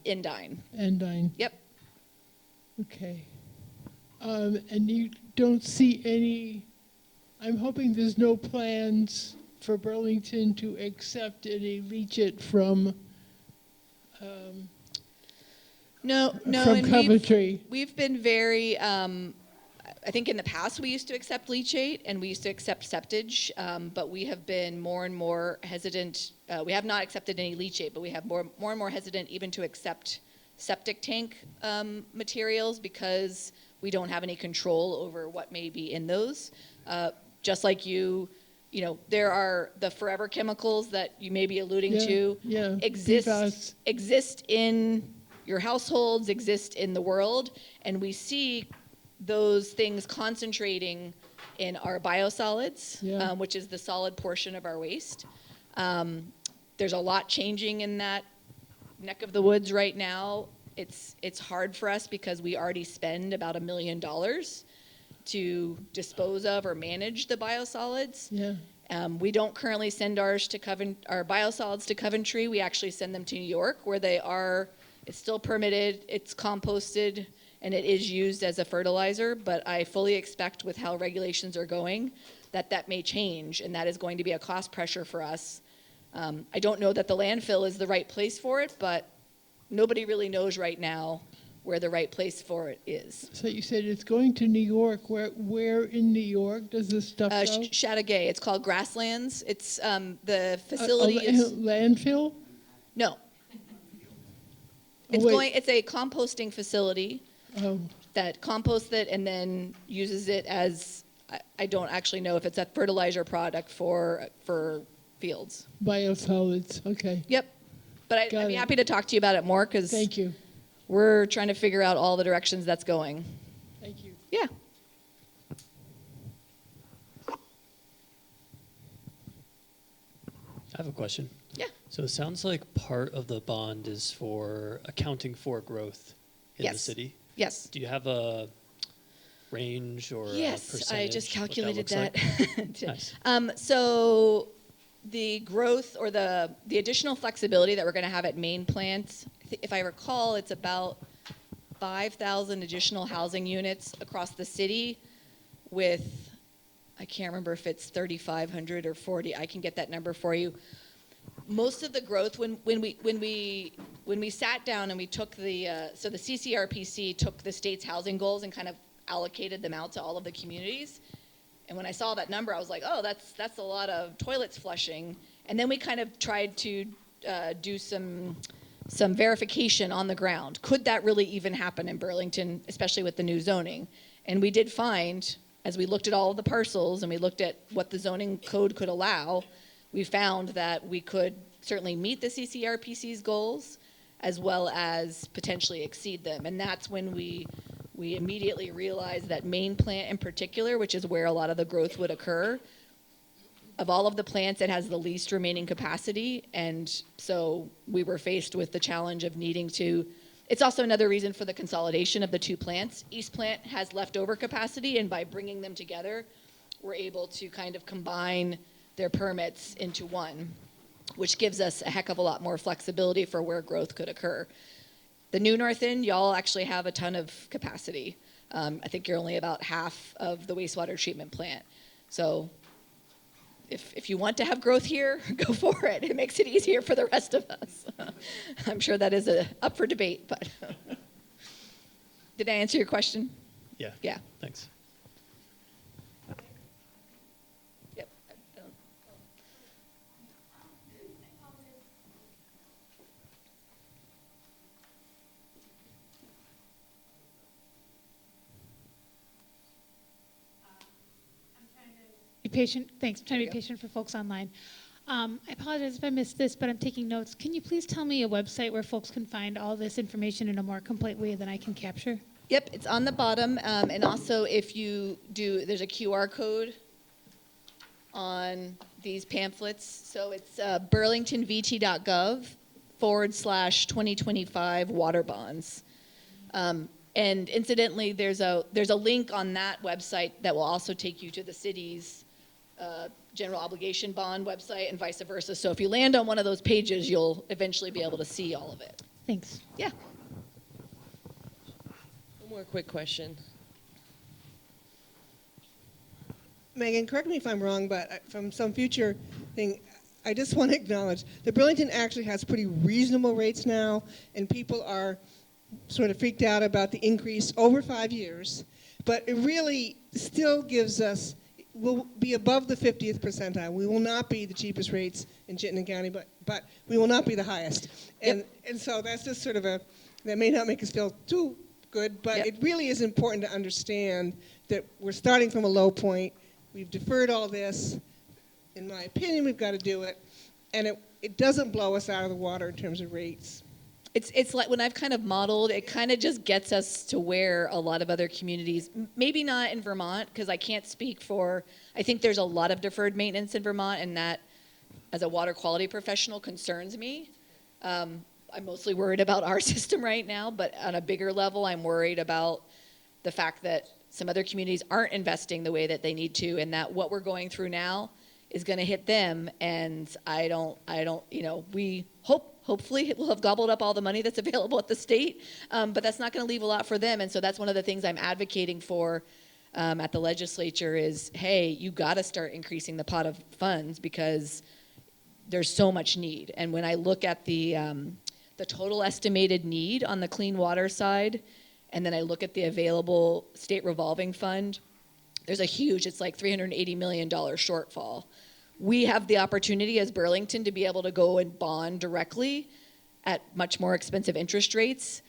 Endine. Endine. Yep. Okay. And you don't see any, I'm hoping there's no plans for Burlington to accept any leachate from No, from and Coventry. we've been very, I think in the past we used to accept leachate and we used to accept septage, but we have been more and more hesitant. We have not accepted any leachate, but we have more and more hesitant even to accept septic tank materials because we don't have any control over what may be in those. Just like you know, there are the forever chemicals that you may be alluding to exist in your households, exist in the world, and we see those things concentrating in our biosolids, which is the solid portion of our waste. There's a lot changing in that neck of the woods right now. It's hard for us because we already spend about $1 million to dispose of or manage the biosolids. Yeah. We don't currently send our biosolids to Coventry. We actually send them to New York, where it's still permitted, it's composted, and it is used as a fertilizer. But I fully expect with how regulations are going that may change, and that is going to be a cost pressure for us. I don't know that the landfill is the right place for it, but nobody really knows right now where the right place for it is. So you said it's going to New York. Where in New York does this stuff go? Chateauguay. It's called Grasslands. It's the facility is landfill? No. It's a composting facility that composts it and then uses it as, I don't actually know if it's a fertilizer product for fields. Biosolids. Okay. Yep. But I'd be happy to talk to you about it more because thank you. We're trying to figure out all the directions that's going. Thank you. Yeah. I have a question. Yeah. So it sounds like part of the bond is for accounting for growth in the city. Yes. Do you have a range or a Yes, percentage? I just calculated that. Nice. So the growth or the additional flexibility that we're going to have at main plants, if I recall, it's about 5,000 additional housing units across the city with, I can't remember if it's 3,500 or 40. I can get that number for you. Most of the growth, when we sat down and we took so the CCRPC took the state's housing goals and kind of allocated them out to all of the communities. And when I saw that number, I was like, oh, that's a lot of toilets flushing. And then we kind of tried to do some verification on the ground. Could that really even happen in Burlington, especially with the new zoning? And we did find, as we looked at all of the parcels and we looked at what the zoning code could allow, we found that we could certainly meet the CCRPC's goals as well as potentially exceed them. And that's when we immediately realized that main plant in particular, which is where a lot of the growth would occur, of all of the plants, it has the least remaining capacity. And so we were faced with the challenge of needing to, it's also another reason for the consolidation of the two plants. East Plant has leftover capacity, and by bringing them together, we're able to kind of combine their permits into one, which gives us a heck of a lot more flexibility for where growth could occur. The new North End, y'all actually have a ton of capacity. I think you're only about half of the wastewater treatment plant. So if you want to have growth here, go for it. It makes it easier for the rest of us. I'm sure that is up for debate, but did I answer your question? Yeah. Yeah. Thanks. Yep. Be patient. Thanks. I'm trying to be patient for folks online. I apologize if I missed this, but I'm taking notes. Can you please tell me a website where folks can find all this information in a more complete way than I can capture? Yep, it's on the bottom. And also, if you do, there's a QR code on these pamphlets. So it's burlingtonvt.gov/2025 water bonds. And incidentally, there's a link on that website that will also take you to the city's general obligation bond website and vice versa. So if you land on one of those pages, you'll eventually be able to see all of it. Thanks. Yeah. One more quick question. Megan, correct me if I'm wrong, but from some future thing, I just want to acknowledge that Burlington actually has pretty reasonable rates now, and people are sort of freaked out about the increase over 5 years, but it really still gives us, we'll be above the 50th percentile. We will not be the cheapest rates in Chittenden County, but we will not be the highest. And so that's just sort of that may not make us feel too good, but it really is important to understand that we're starting from a low point. We've deferred all this. In my opinion, we've got to do it. And it doesn't blow us out of the water in terms of rates. It's like when I've kind of modeled, it kind of just gets us to where a lot of other communities, maybe not in Vermont, because I can't speak for, I think there's a lot of deferred maintenance in Vermont, and that, as a water quality professional, concerns me. I'm mostly worried about our system right now, but on a bigger level, I'm worried about the fact that some other communities aren't investing the way that they need to, and that what we're going through now is going to hit them. And I don't, we hopefully we'll have gobbled up all the money that's available at the state, but that's not going to leave a lot for them. And so that's one of the things I'm advocating for at the legislature is, hey, you got to start increasing the pot of funds because there's so much need. And when I look at the total estimated need on the clean water side, and then I look at the available state revolving fund, there's a huge, it's like $380 million shortfall. We have the opportunity as Burlington to be able to go and bond directly at much more expensive interest rates.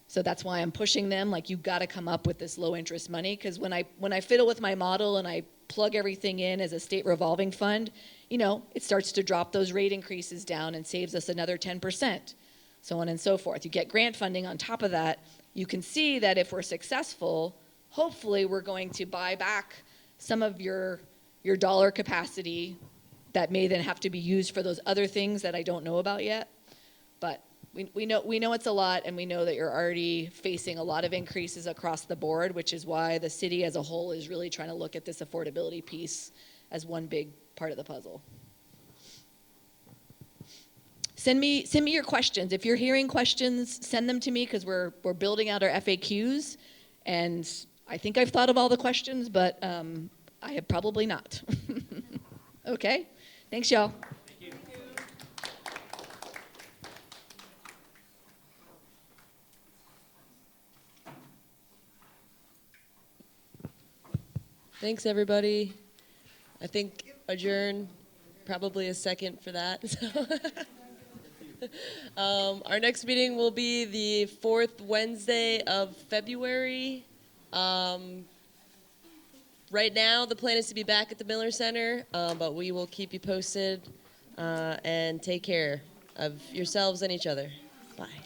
So that's why I'm pushing them, like, you've got to come up with this low interest money, because when I fiddle with my model and I plug everything in as a state revolving fund, it starts to drop those rate increases down and saves us another 10%, so on and so forth. You get grant funding on top of that. You can see that if we're successful, hopefully we're going to buy back some of your dollar capacity that may then have to be used for those other things that I don't know about yet. But we know it's a lot, and we know that you're already facing a lot of increases across the board, which is why the city as a whole is really trying to look at this affordability piece as one big part of the puzzle. send me your questions. If you're hearing questions, send them to me because we're building out our FAQs, and I think I've thought of all the questions, but I have probably not. Okay, thanks, y'all. Thanks, everybody. I think adjourn, probably a second for that. Our next meeting will be the 4th Wednesday of February. Right now, the plan is to be back at the Miller Center, but we will keep you posted, and take care of yourselves and each other. Bye.